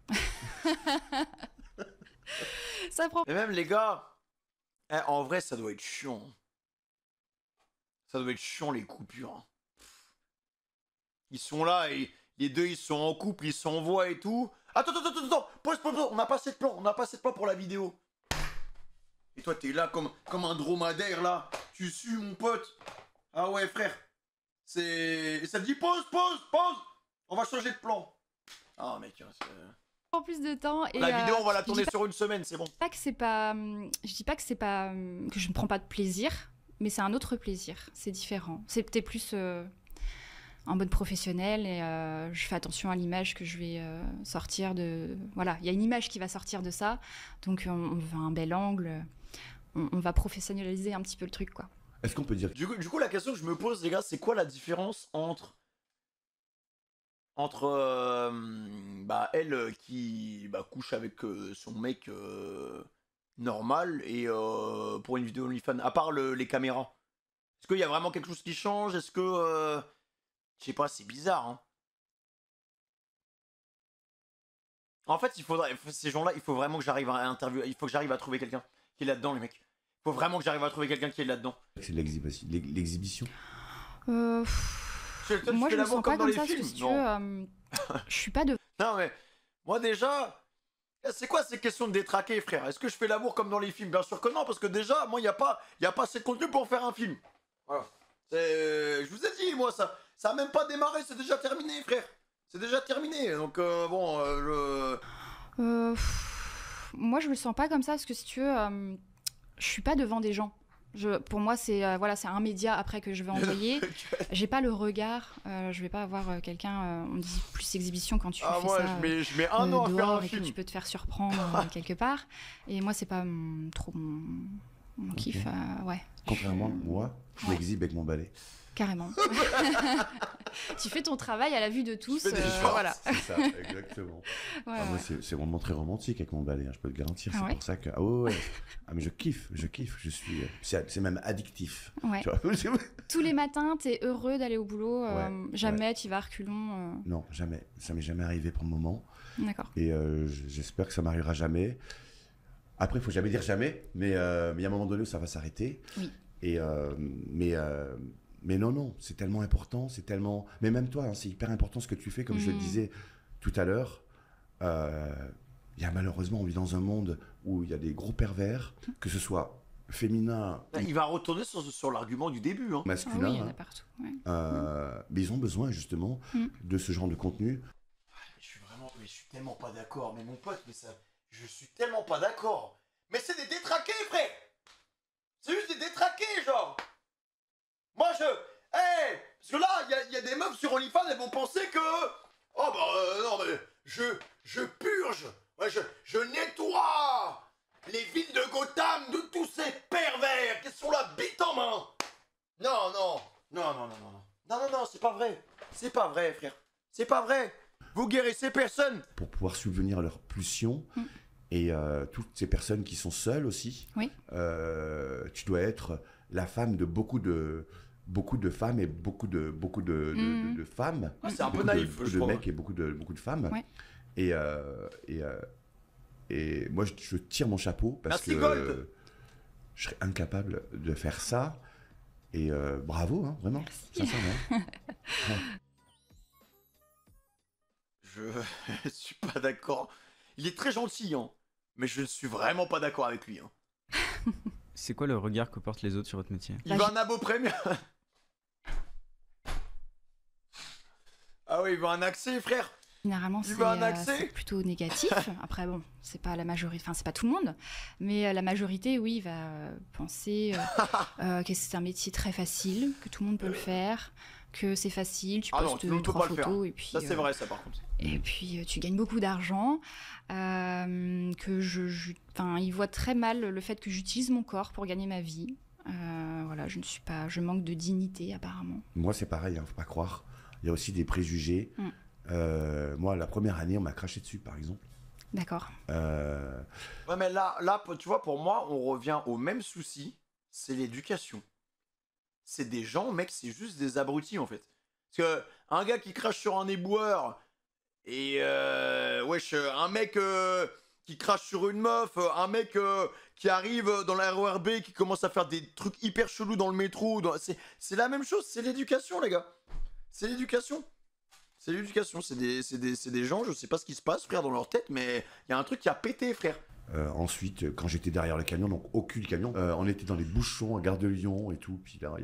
Speaker 3: Ça prend.
Speaker 1: Et même les gars, en vrai, ça doit être chiant. Ça doit être chiant les coupures. Hein. Ils sont là et les deux ils sont en couple, ils s'envoient et tout. Attends, pause, on n'a pas assez de plan, pour la vidéo. Et toi t'es là comme un dromadaire là, tu sues mon pote. Ah ouais frère, et ça te dit pause, on va changer de plan. Ah mec,
Speaker 3: En plus de temps. Et
Speaker 1: la vidéo on va la
Speaker 3: je
Speaker 1: tourner
Speaker 3: dis
Speaker 1: sur une semaine, c'est bon.
Speaker 3: pas que c'est pas. Je dis pas que c'est pas que je ne prends pas de plaisir, mais c'est un autre plaisir. C'est différent. C'est peut-être plus en mode professionnel et je fais attention à l'image que je vais sortir de. Voilà, il y a une image qui va sortir de ça, donc on veut un bel angle. On va professionnaliser un petit peu le truc, quoi.
Speaker 4: Est-ce qu'on peut dire
Speaker 1: Du coup, la question que je me pose, les gars, c'est quoi la différence entre elle qui couche avec son mec normal et pour une vidéo OnlyFans, à part les caméras. Est-ce qu'il y a vraiment quelque chose qui change? Est-ce que... je sais pas, c'est bizarre. Hein. En fait, ces gens-là, il faut vraiment que j'arrive à interviewer, il faut que j'arrive à trouver quelqu'un qui est là-dedans, les mecs. Il faut vraiment que j'arrive à trouver quelqu'un qui est là-dedans.
Speaker 4: c'est l'exhibition?
Speaker 3: Moi, je me sens pas comme ça, parce que si tu veux, je suis pas de...
Speaker 1: Non, mais moi déjà, c'est quoi ces questions de détraquer, frère? Est-ce que je fais l'amour comme dans les films? Bien sûr que non, parce que déjà, moi, il n'y a pas assez de contenu pour faire un film. Voilà. Je vous ai dit, moi, ça a même pas démarré, c'est déjà terminé, frère. C'est déjà terminé, donc
Speaker 3: Moi, je me sens pas comme ça, parce que si tu veux, je suis pas devant des gens. Pour moi, c'est un média après que je vais envoyer. J'ai pas le regard. Je vais pas avoir quelqu'un. On dit plus exhibition quand tu fais
Speaker 1: moi,
Speaker 3: ça.
Speaker 1: je mets un an à faire un
Speaker 3: et
Speaker 1: film.
Speaker 3: que tu peux te faire surprendre quelque part. Et moi, c'est pas trop mon kiff. Ouais.
Speaker 4: Contrairement à moi, je m'exhibe avec mon balai.
Speaker 3: Carrément. Tu fais ton travail à la vue de tous.
Speaker 1: fais des shorts.
Speaker 3: Voilà.
Speaker 4: C'est ça, exactement.
Speaker 3: Ouais,
Speaker 4: Moi,
Speaker 3: ouais.
Speaker 4: c'est vraiment très romantique avec mon balai, hein, je peux te garantir.
Speaker 3: Ah
Speaker 4: C'est
Speaker 3: ouais
Speaker 4: pour ça que. Ah ouais. Ah, mais je kiffe. Je suis. C'est même addictif.
Speaker 3: Ouais.
Speaker 4: Tu vois
Speaker 3: Tous les matins, t'es heureux d'aller au boulot.
Speaker 4: Ouais,
Speaker 3: Jamais tu vas à reculons.
Speaker 4: Non, jamais. Ça m'est jamais arrivé pour le moment.
Speaker 3: D'accord.
Speaker 4: Et j'espère que ça m'arrivera jamais. Après, il faut jamais dire jamais, mais il y a un moment donné où ça va s'arrêter.
Speaker 3: Oui.
Speaker 4: Et, mais non, c'est tellement important, c'est tellement... Mais même toi, hein, c'est hyper important ce que tu fais, comme je le disais tout à l'heure. Il y a malheureusement, on vit dans un monde où il y a des gros pervers, que ce soit féminin
Speaker 1: Il va retourner sur l'argument du début. Hein.
Speaker 4: ou masculin,
Speaker 3: oui, il y en a
Speaker 4: hein.
Speaker 3: partout. Ouais.
Speaker 4: Mais ils ont besoin justement de ce genre de contenu.
Speaker 1: Mais je suis tellement pas d'accord, mais mon pote, je suis tellement pas d'accord. Mais c'est des détraqués, frère. C'est juste des détraqués, genre. Moi, parce que là, il y a des meufs sur OnlyFans, elles vont penser que... Oh, bah, non, mais je purge, ouais, je nettoie les villes de Gotham de tous ces pervers qui sont la bite en main. Non, c'est pas vrai. C'est pas vrai, frère. C'est pas vrai. Vous guérissez personne.
Speaker 4: Pour pouvoir subvenir à leurs pulsions. Et toutes ces personnes qui sont seules aussi,
Speaker 3: Oui.
Speaker 4: tu dois être la femme de beaucoup de femmes et beaucoup de femmes.
Speaker 1: Ah, c'est un peu
Speaker 4: Beaucoup
Speaker 1: naïf,
Speaker 4: beaucoup
Speaker 1: je
Speaker 4: de
Speaker 1: trouve.
Speaker 4: mecs et beaucoup de femmes.
Speaker 3: Ouais.
Speaker 4: Et moi, je tire mon chapeau parce
Speaker 1: Merci,
Speaker 4: que
Speaker 1: Gold.
Speaker 4: je serais incapable de faire ça. Et bravo, hein, vraiment, sincèrement.
Speaker 1: Je suis pas d'accord. Il est très gentil, hein. Mais je ne suis vraiment pas d'accord avec lui. Hein.
Speaker 2: C'est quoi le regard que portent les autres sur votre métier?
Speaker 1: Il veut un abo premium. Ah oui, il veut un accès, frère.
Speaker 3: Généralement,
Speaker 1: Il veut un accès
Speaker 3: c'est plutôt négatif. Après, bon, c'est pas la majorité, enfin, c'est pas tout le monde, mais la majorité, oui, va penser que c'est un métier très facile, que tout le monde peut le faire, que c'est facile, tu
Speaker 1: Ah non,
Speaker 3: postes
Speaker 1: tout le monde peut
Speaker 3: 3
Speaker 1: pas le faire.
Speaker 3: photos et puis
Speaker 1: Ça, c'est vrai, ça, par contre.
Speaker 3: et puis tu gagnes beaucoup d'argent, que enfin, ils voient très mal le fait que j'utilise mon corps pour gagner ma vie. Voilà, je manque de dignité apparemment.
Speaker 4: Moi, c'est pareil, hein, faut pas croire. Il y a aussi des préjugés. Moi, la première année, on m'a craché dessus, par exemple.
Speaker 3: D'accord.
Speaker 1: Ouais, mais là, tu vois, pour moi, on revient au même souci, c'est l'éducation. C'est des gens, mec, c'est juste des abrutis, en fait. Parce que un gars qui crache sur un éboueur, et wesh, un mec qui crache sur une meuf, un mec qui arrive dans la RERB, qui commence à faire des trucs hyper chelous dans le métro, c'est la même chose, c'est l'éducation, les gars. C'est l'éducation. C'est l'éducation, c'est des gens, je sais pas ce qui se passe, frère, dans leur tête, mais il y a un truc qui a pété, frère.
Speaker 4: Ensuite, quand j'étais derrière le camion, donc au cul du camion, on était dans les bouchons à Gare de Lyon et tout. Puis là,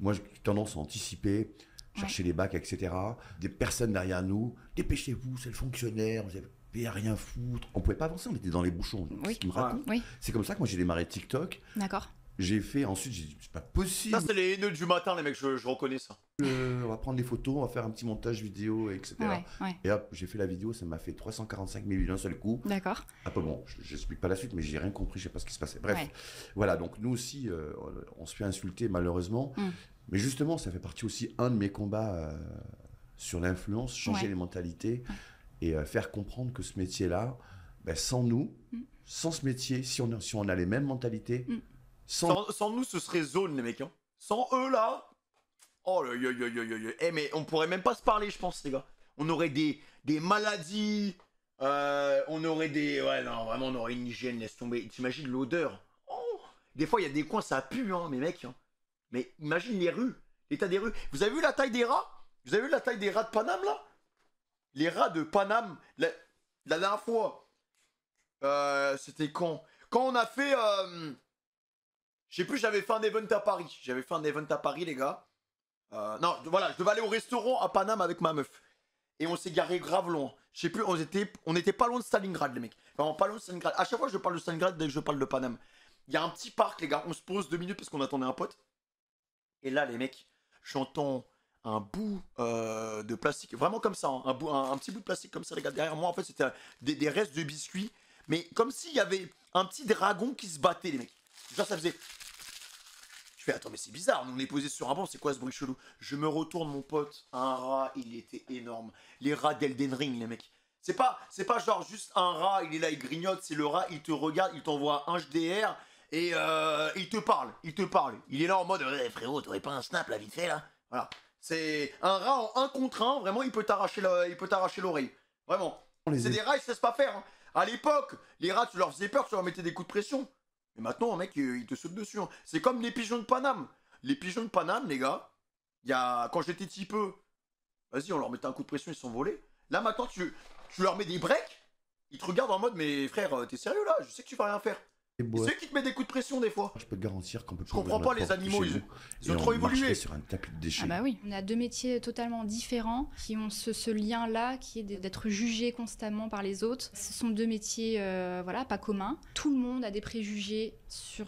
Speaker 4: moi, j'ai tendance à anticiper, chercher les bacs, etc. Des personnes derrière nous, dépêchez-vous, c'est le fonctionnaire, vous avez rien à foutre. On pouvait pas avancer, on était dans les bouchons.
Speaker 3: Oui.
Speaker 4: Ce qui me raconte.
Speaker 3: Oui,
Speaker 4: C'est comme ça que moi j'ai démarré TikTok.
Speaker 3: d'accord.
Speaker 4: Ensuite, j'ai dit, c'est pas possible.
Speaker 1: Ça, c'est les haineux du matin, les mecs, je reconnais ça.
Speaker 4: On va prendre des photos, on va faire un petit montage vidéo, etc.
Speaker 3: Ouais.
Speaker 4: Et hop, j'ai fait la vidéo, ça m'a fait 345 000 vues d'un seul coup.
Speaker 3: D'accord.
Speaker 4: Après bon, j'explique pas la suite, mais j'ai rien compris, je sais pas ce qui se passait. Bref,
Speaker 3: Ouais.
Speaker 4: voilà, donc nous aussi, on se fait insulter malheureusement. Mais justement, ça fait partie aussi un de mes combats sur l'influence, changer les mentalités et faire comprendre que ce métier-là, ben, sans nous, sans ce métier, si on a les mêmes mentalités,
Speaker 1: Sans nous, ce serait zone, les mecs. Hein. Sans eux, là. Oh, mais on pourrait même pas se parler, je pense, les gars. On aurait des maladies. On aurait des. Ouais, non, vraiment, on aurait une hygiène, laisse tomber. T'imagines l'odeur. Oh, des fois, il y a des coins, ça pue, hein, mes mecs. Hein. Mais imagine les rues, l'état des rues. Vous avez vu la taille des rats? Vous avez vu la taille des rats de Paname, là? Les rats de Paname, la dernière fois, c'était quand? Quand on a fait. Je sais plus, j'avais fait un event à Paris. Les gars. Non, voilà, je devais aller au restaurant à Paname avec ma meuf. Et on s'est garé grave loin. Je sais plus, on était pas loin de Stalingrad, les mecs. Vraiment pas loin de Stalingrad. À chaque fois, je parle de Stalingrad dès que je parle de Paname. Il y a un petit parc, les gars. On se pose 2 minutes parce qu'on attendait un pote. Et là, les mecs, j'entends un bout de plastique. Vraiment comme ça, hein, un petit bout de plastique comme ça, les gars. Derrière moi, en fait, c'était des restes de biscuits. Mais comme s'il y avait un petit dragon qui se battait, les mecs. Genre, ça faisait... Je fais, attends, mais c'est bizarre, on est posé sur un banc, c'est quoi ce bruit chelou? Je me retourne, mon pote, un rat, il était énorme. Les rats d'Elden Ring, les mecs. C'est pas genre juste un rat, il est là, il grignote, c'est le rat, il te regarde, il t'envoie un HDR et il te parle. Il est là en mode, frérot, t'aurais pas un snap là, vite fait là? Voilà. C'est un rat en 1 contre 1, vraiment, il peut t'arracher l'oreille. Vraiment. C'est des rats, ils se laissent pas faire. Hein. À l'époque, les rats, tu leur faisais peur, tu leur mettais des coups de pression. Mais maintenant, mec, ils te sautent dessus. Hein. C'est comme les pigeons de Paname. Les pigeons de Paname, les gars, quand j'étais petit peu, vas-y, on leur mettait un coup de pression, ils sont volés. Là, maintenant, tu leur mets des breaks, ils te regardent en mode, mais frère, t'es sérieux là? Je sais que tu vas rien faire.
Speaker 4: C'est beau.
Speaker 1: C'est qui te met des coups de pression des fois.
Speaker 4: Je peux te garantir qu'on peut
Speaker 1: Je comprends pas, les animaux, ils ont trop évolué.
Speaker 4: Sur un tapis de déchets.
Speaker 3: Ah bah oui, on a deux métiers totalement différents qui ont ce lien-là qui est d'être jugé constamment par les autres. Ce sont deux métiers voilà, pas communs. Tout le monde a des préjugés sur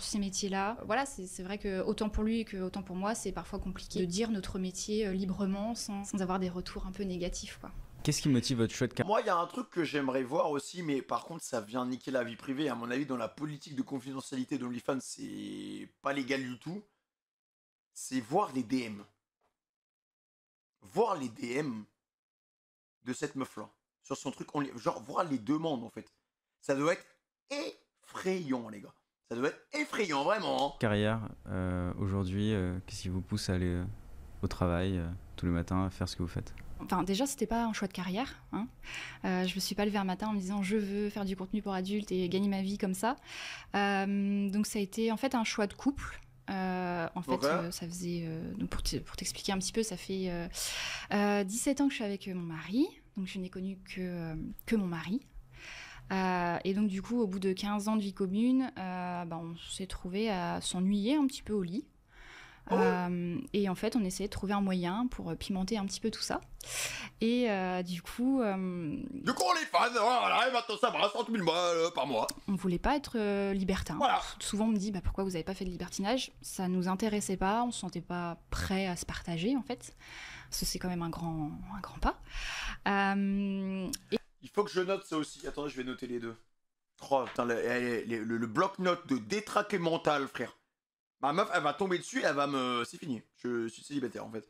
Speaker 3: ces métiers-là. Voilà, c'est vrai que autant pour lui que autant pour moi, c'est parfois compliqué de dire notre métier librement sans avoir des retours un peu négatifs, quoi.
Speaker 2: Qu'est-ce qui motive votre choix de carrière?
Speaker 1: Moi, il y a un truc que j'aimerais voir aussi, mais par contre, ça vient niquer la vie privée. À mon avis, dans la politique de confidentialité d'OnlyFans, c'est pas légal du tout. C'est voir les DM. Voir les DM de cette meuf-là. Sur son truc, genre voir les demandes, en fait. Ça doit être effrayant, les gars. Ça doit être effrayant, vraiment.
Speaker 2: Carrière, aujourd'hui, qu'est-ce qui vous pousse à aller au travail tous les matins, à faire ce que vous faites?
Speaker 3: Enfin, déjà, c'était pas un choix de carrière. Hein. Je me suis pas levée un matin en me disant je veux faire du contenu pour adultes et gagner ma vie comme ça. Donc, ça a été en fait un choix de couple. En fait, ça faisait. Donc pour t'expliquer un petit peu, ça fait 17 ans que je suis avec mon mari. Donc, je n'ai connu que mon mari. Et donc, du coup, au bout de 15 ans de vie commune, on s'est trouvé à s'ennuyer un petit peu au lit. Et en fait, on essayait de trouver un moyen pour pimenter un petit peu tout ça. Et du coup,
Speaker 1: on les fans, voilà, et maintenant ça va, 30 000 par mois.
Speaker 3: On voulait pas être libertin.
Speaker 1: Voilà.
Speaker 3: Souvent, on me dit pourquoi vous avez pas fait de libertinage? Ça nous intéressait pas, on se sentait pas prêt à se partager en fait. Parce que c'est quand même un grand pas.
Speaker 1: Il faut que je note ça aussi. Attends, je vais noter les deux. Oh putain, le bloc-notes de détraqué mental, frère. Ma meuf, elle va tomber dessus, elle va me... C'est fini, je suis célibataire en fait.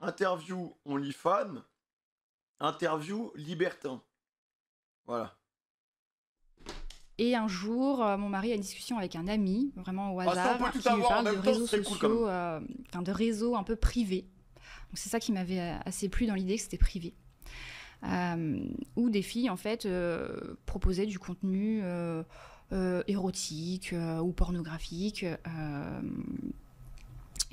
Speaker 1: Interview OnlyFans, interview libertin. Voilà.
Speaker 3: Et un jour, mon mari a une discussion avec un ami, vraiment au hasard,
Speaker 1: on peut tout
Speaker 3: qui lui
Speaker 1: avoir en
Speaker 3: parle de
Speaker 1: même temps,
Speaker 3: réseaux
Speaker 1: ce serait cool,
Speaker 3: sociaux, de réseaux un peu privés. Donc c'est ça qui m'avait assez plu dans l'idée que c'était privé. Où des filles, en fait, proposaient du contenu... érotique ou pornographique. Et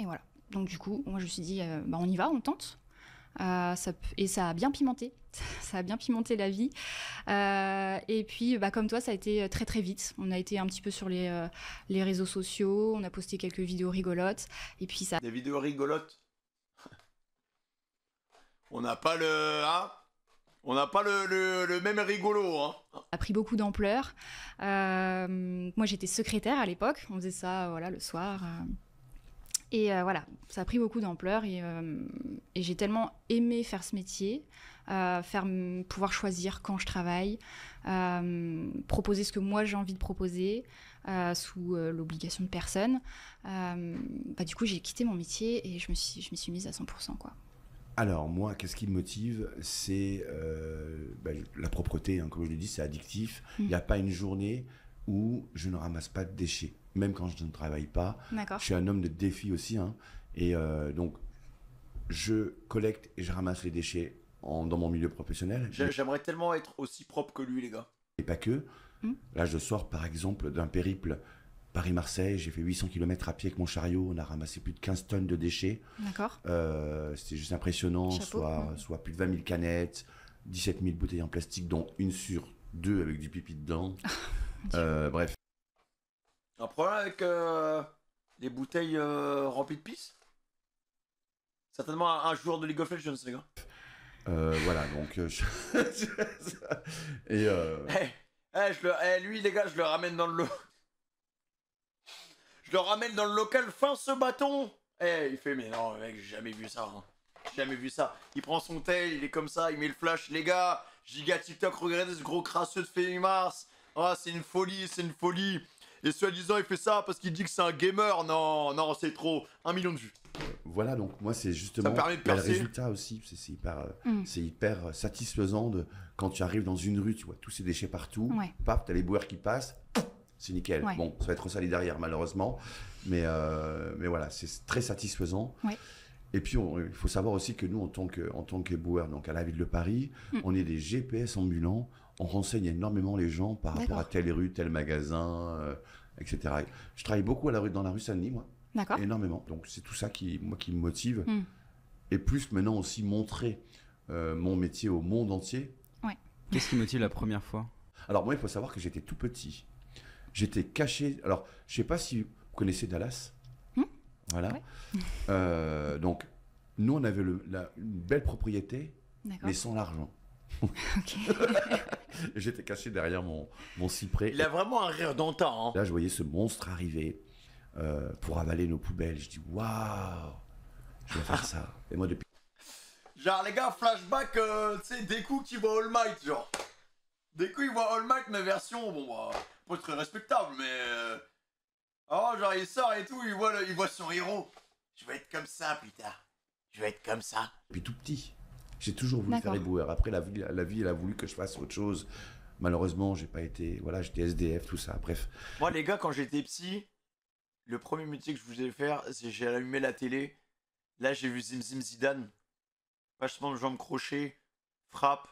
Speaker 3: voilà. Donc du coup, moi je me suis dit, on y va, on tente. Et ça a bien pimenté. Ça a bien pimenté la vie. Et puis, comme toi, ça a été très très vite. On a été un petit peu sur les réseaux sociaux, on a posté quelques vidéos rigolotes. Et puis ça...
Speaker 1: Des vidéos rigolotes. On n'a pas le... Hein, on n'a pas le même rigolo, hein.
Speaker 3: A pris beaucoup d'ampleur. Moi, j'étais secrétaire à l'époque. On faisait ça, voilà, le soir. Et voilà, ça a pris beaucoup d'ampleur. Et j'ai tellement aimé faire ce métier, pouvoir choisir quand je travaille, proposer ce que moi j'ai envie de proposer, sous l'obligation de personne. Du coup, j'ai quitté mon métier et je me suis mise à 100%, quoi.
Speaker 4: Alors moi, qu'est-ce qui me motive? C'est la propreté, hein, comme je l'ai dit, c'est addictif. Il n'y a pas une journée où je ne ramasse pas de déchets, même quand je ne travaille pas.
Speaker 3: D'accord.
Speaker 4: Je suis un homme de défi aussi, hein, et donc je collecte et je ramasse les déchets dans mon milieu professionnel.
Speaker 1: J'aimerais tellement être aussi propre que lui, les gars.
Speaker 4: Et pas que. Là, je sors par exemple d'un périple Paris-Marseille, j'ai fait 800 km à pied avec mon chariot, on a ramassé plus de 15 tonnes de déchets.
Speaker 3: D'accord.
Speaker 4: C'était juste impressionnant,
Speaker 3: Chapeau,
Speaker 4: soit plus de 20 000 canettes, 17 000 bouteilles en plastique, dont une sur deux avec du pipi dedans. Bref.
Speaker 1: Un problème avec les bouteilles remplies de pisse? Certainement un joueur de League of Legends, les gars.
Speaker 4: Voilà, donc...
Speaker 1: lui, les gars, je le ramène dans le lot. Je le ramène dans le local, fin ce bâton. Il fait, mais non, mec, j'ai jamais vu ça. Hein. Jamais vu ça. Il prend son tel, il est comme ça, il met le flash. Les gars, giga TikTok, regardez ce gros crasseux de Fémars. Ah, c'est une folie, c'est une folie. Et soi-disant, il fait ça parce qu'il dit que c'est un gamer. Non, non, c'est trop. 1 million de vues.
Speaker 4: Voilà, donc moi, c'est justement...
Speaker 1: Ça me permet de
Speaker 4: le
Speaker 1: percer.
Speaker 4: résultat aussi, c'est hyper satisfaisant quand tu arrives dans une rue, tu vois tous ces déchets partout.
Speaker 3: Ouais.
Speaker 4: Paf, t'as les boueurs qui passent. C'est nickel.
Speaker 3: Ouais.
Speaker 4: Bon, ça va être ressali derrière, malheureusement. Mais voilà, c'est très satisfaisant.
Speaker 3: Ouais.
Speaker 4: Et puis, il faut savoir aussi que nous, en tant qu'éboueurs, donc à la ville de Paris, on est des GPS ambulants. On renseigne énormément les gens par rapport à telle rue, tel magasin, etc. Je travaille beaucoup dans la rue Saint-Denis, moi.
Speaker 3: D'accord.
Speaker 4: Énormément. Donc, c'est tout ça qui me motive. Et plus maintenant aussi montrer mon métier au monde entier.
Speaker 3: Ouais.
Speaker 2: Qu'est-ce qui motive la première fois?
Speaker 4: Alors, moi, il faut savoir que j'étais tout petit. J'étais caché. Alors, je ne sais pas si vous connaissez Dallas. Voilà.
Speaker 3: Ouais.
Speaker 4: Donc, nous, on avait une belle propriété,
Speaker 3: D'accord.
Speaker 4: mais sans l'argent.
Speaker 3: Ok.
Speaker 4: J'étais caché derrière mon cyprès.
Speaker 1: Il a vraiment un rire d'antan. Hein.
Speaker 4: Là, je voyais ce monstre arriver pour avaler nos poubelles. Je dis, waouh, je vais faire ça. Et moi, depuis.
Speaker 1: Genre, les gars, flashback, tu sais, Deku qui voit All Might, genre. Deku, il voit All Might, mais version, bon, bah, pas très respectable, mais. Oh, genre, il sort et tout, il voit son héros. Je vais être comme ça plus tard. Je vais être comme ça.
Speaker 4: Depuis tout petit. J'ai toujours voulu faire éboueur. Après, la vie, elle a voulu que je fasse autre chose. Malheureusement, j'ai pas été. Voilà, j'étais SDF, tout ça. Bref.
Speaker 1: Moi, les gars, quand j'étais psy, le premier métier que je voulais faire, c'est j'ai allumé la télé. Là, j'ai vu Zim Zidane. Vachement de jambes crochet, frappe,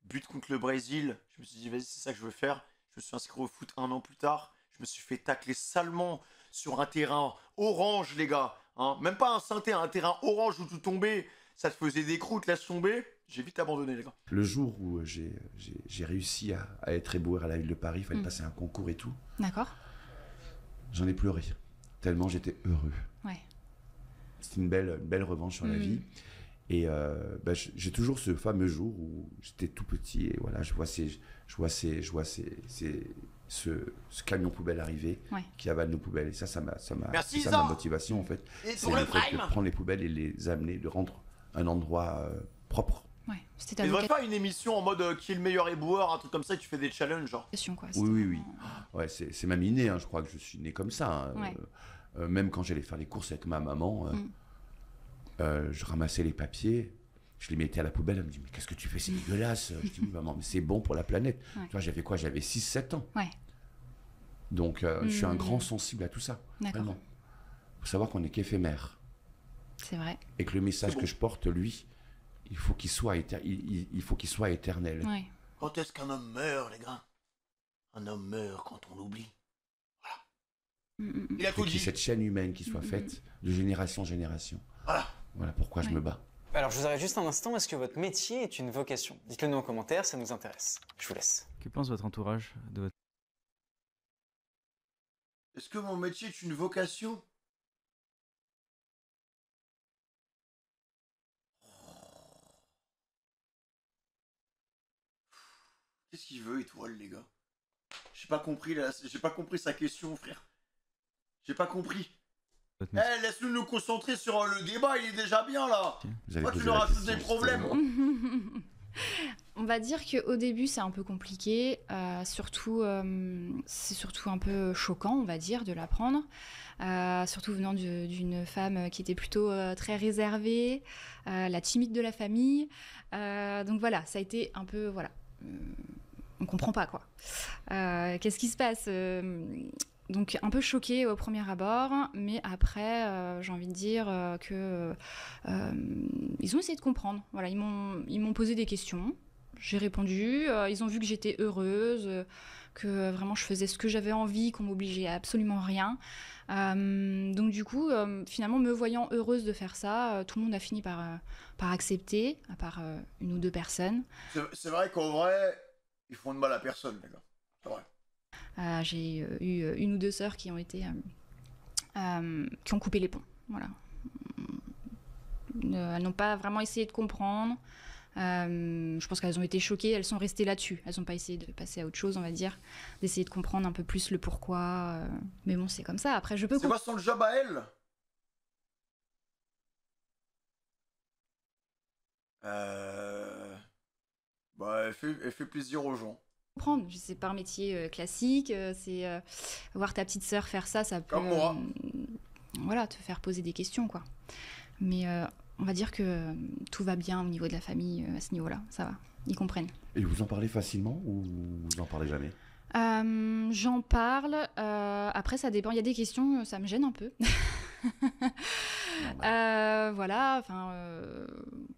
Speaker 1: but contre le Brésil. Je me suis dit, vas-y, c'est ça que je veux faire. Je me suis inscrit au foot 1 an plus tard. Je me suis fait tacler salement sur un terrain orange, les gars. Hein. Même pas un synthé, un terrain orange où tout tombait. Ça te faisait des croûtes, laisse tomber. J'ai vite abandonné, les gars.
Speaker 4: Le jour où j'ai réussi à être éboueur à la ville de Paris, il fallait passer un concours et tout.
Speaker 3: D'accord.
Speaker 4: J'en ai pleuré. Tellement j'étais heureux.
Speaker 3: Ouais.
Speaker 4: C'était une belle revanche sur la vie. Et j'ai toujours ce fameux jour où j'étais tout petit et voilà, je vois ce camion poubelle arriver qui avale nos poubelles. Et ça ma motivation en fait. C'est le fait de prendre les poubelles et les amener, de rendre un endroit propre.
Speaker 3: Ouais. C'était
Speaker 1: Tu devrais faire une émission en mode qui est le meilleur éboueur, un truc comme ça, et tu fais des challenges, genre.
Speaker 3: Quoi.
Speaker 4: Oui. Ouais, c'est même inné, hein, je crois que je suis né comme ça. Hein. Même quand j'allais faire les courses avec ma maman. Je ramassais les papiers, je les mettais à la poubelle, elle me dit mais qu'est-ce que tu fais, c'est dégueulasse. Je dis oui maman, mais c'est bon pour la planète. Tu vois, j'avais quoi, j'avais 6-7 ans. Donc je suis un grand sensible à tout ça.
Speaker 3: D'accord.
Speaker 4: Il faut savoir qu'on n'est qu'éphémère.
Speaker 3: C'est vrai.
Speaker 4: Et que le message que je porte, lui, il faut qu'il soit éternel.
Speaker 3: Ouais.
Speaker 1: Quand est-ce qu'un homme meurt, les gars? Un homme meurt quand on l'oublie. Voilà. Il a
Speaker 4: Il faut
Speaker 1: tout
Speaker 4: qu'il y ait
Speaker 1: dit.
Speaker 4: cette chaîne humaine qui soit faite de génération en génération. Voilà pourquoi je me bats.
Speaker 5: Alors, je vous arrête juste un instant. Est-ce que votre métier est une vocation? Dites-le nous en commentaire, ça nous intéresse. Je vous laisse.
Speaker 2: Que pense votre entourage de votre...
Speaker 1: Est-ce que mon métier est une vocation? Qu'est-ce qu'il veut, Étoile, les gars? J'ai pas compris sa question, frère. J'ai pas compris. Eh, laisse-nous nous concentrer sur le débat, il est déjà bien là. Toi, tu leur rajoutes des problèmes.
Speaker 3: On va dire qu'au début, c'est un peu compliqué. Surtout, c'est surtout un peu choquant, on va dire, de l'apprendre. Surtout venant d'une femme qui était plutôt très réservée, la timide de la famille. Donc voilà, ça a été un peu... Voilà. On comprend pas, quoi. Qu'est-ce qui se passe donc un peu choquée au premier abord, mais après, j'ai envie de dire que ils ont essayé de comprendre. Voilà, ils m'ont posé des questions, j'ai répondu, ils ont vu que j'étais heureuse, que vraiment je faisais ce que j'avais envie, qu'on m'obligeait à absolument rien. Donc du coup, finalement, me voyant heureuse de faire ça, tout le monde a fini par accepter, à part une ou deux personnes.
Speaker 1: C'est vrai qu'en vrai, ils font de mal à personne, les gars. C'est vrai.
Speaker 3: J'ai eu une ou deux sœurs qui ont été qui ont coupé les ponts. Voilà. Elles n'ont pas vraiment essayé de comprendre. Je pense qu'elles ont été choquées. Elles sont restées là-dessus. Elles n'ont pas essayé de passer à autre chose, on va dire, d'essayer de comprendre un peu plus le pourquoi. Mais bon, c'est comme ça. Après, je peux.
Speaker 1: C'est quoi son job à elle? Bah, elle fait plaisir aux gens.
Speaker 3: Comprendre. C'est pas un métier classique, c'est voir ta petite sœur faire ça, ça peut
Speaker 1: comme moi.
Speaker 3: Voilà, te faire poser des questions, quoi. Mais on va dire que tout va bien au niveau de la famille à ce niveau-là, ça va, ils comprennent.
Speaker 4: Et vous en parlez facilement ou vous en parlez jamais?
Speaker 3: J'en parle, après ça dépend, il y a des questions, ça me gêne un peu. Voilà, enfin,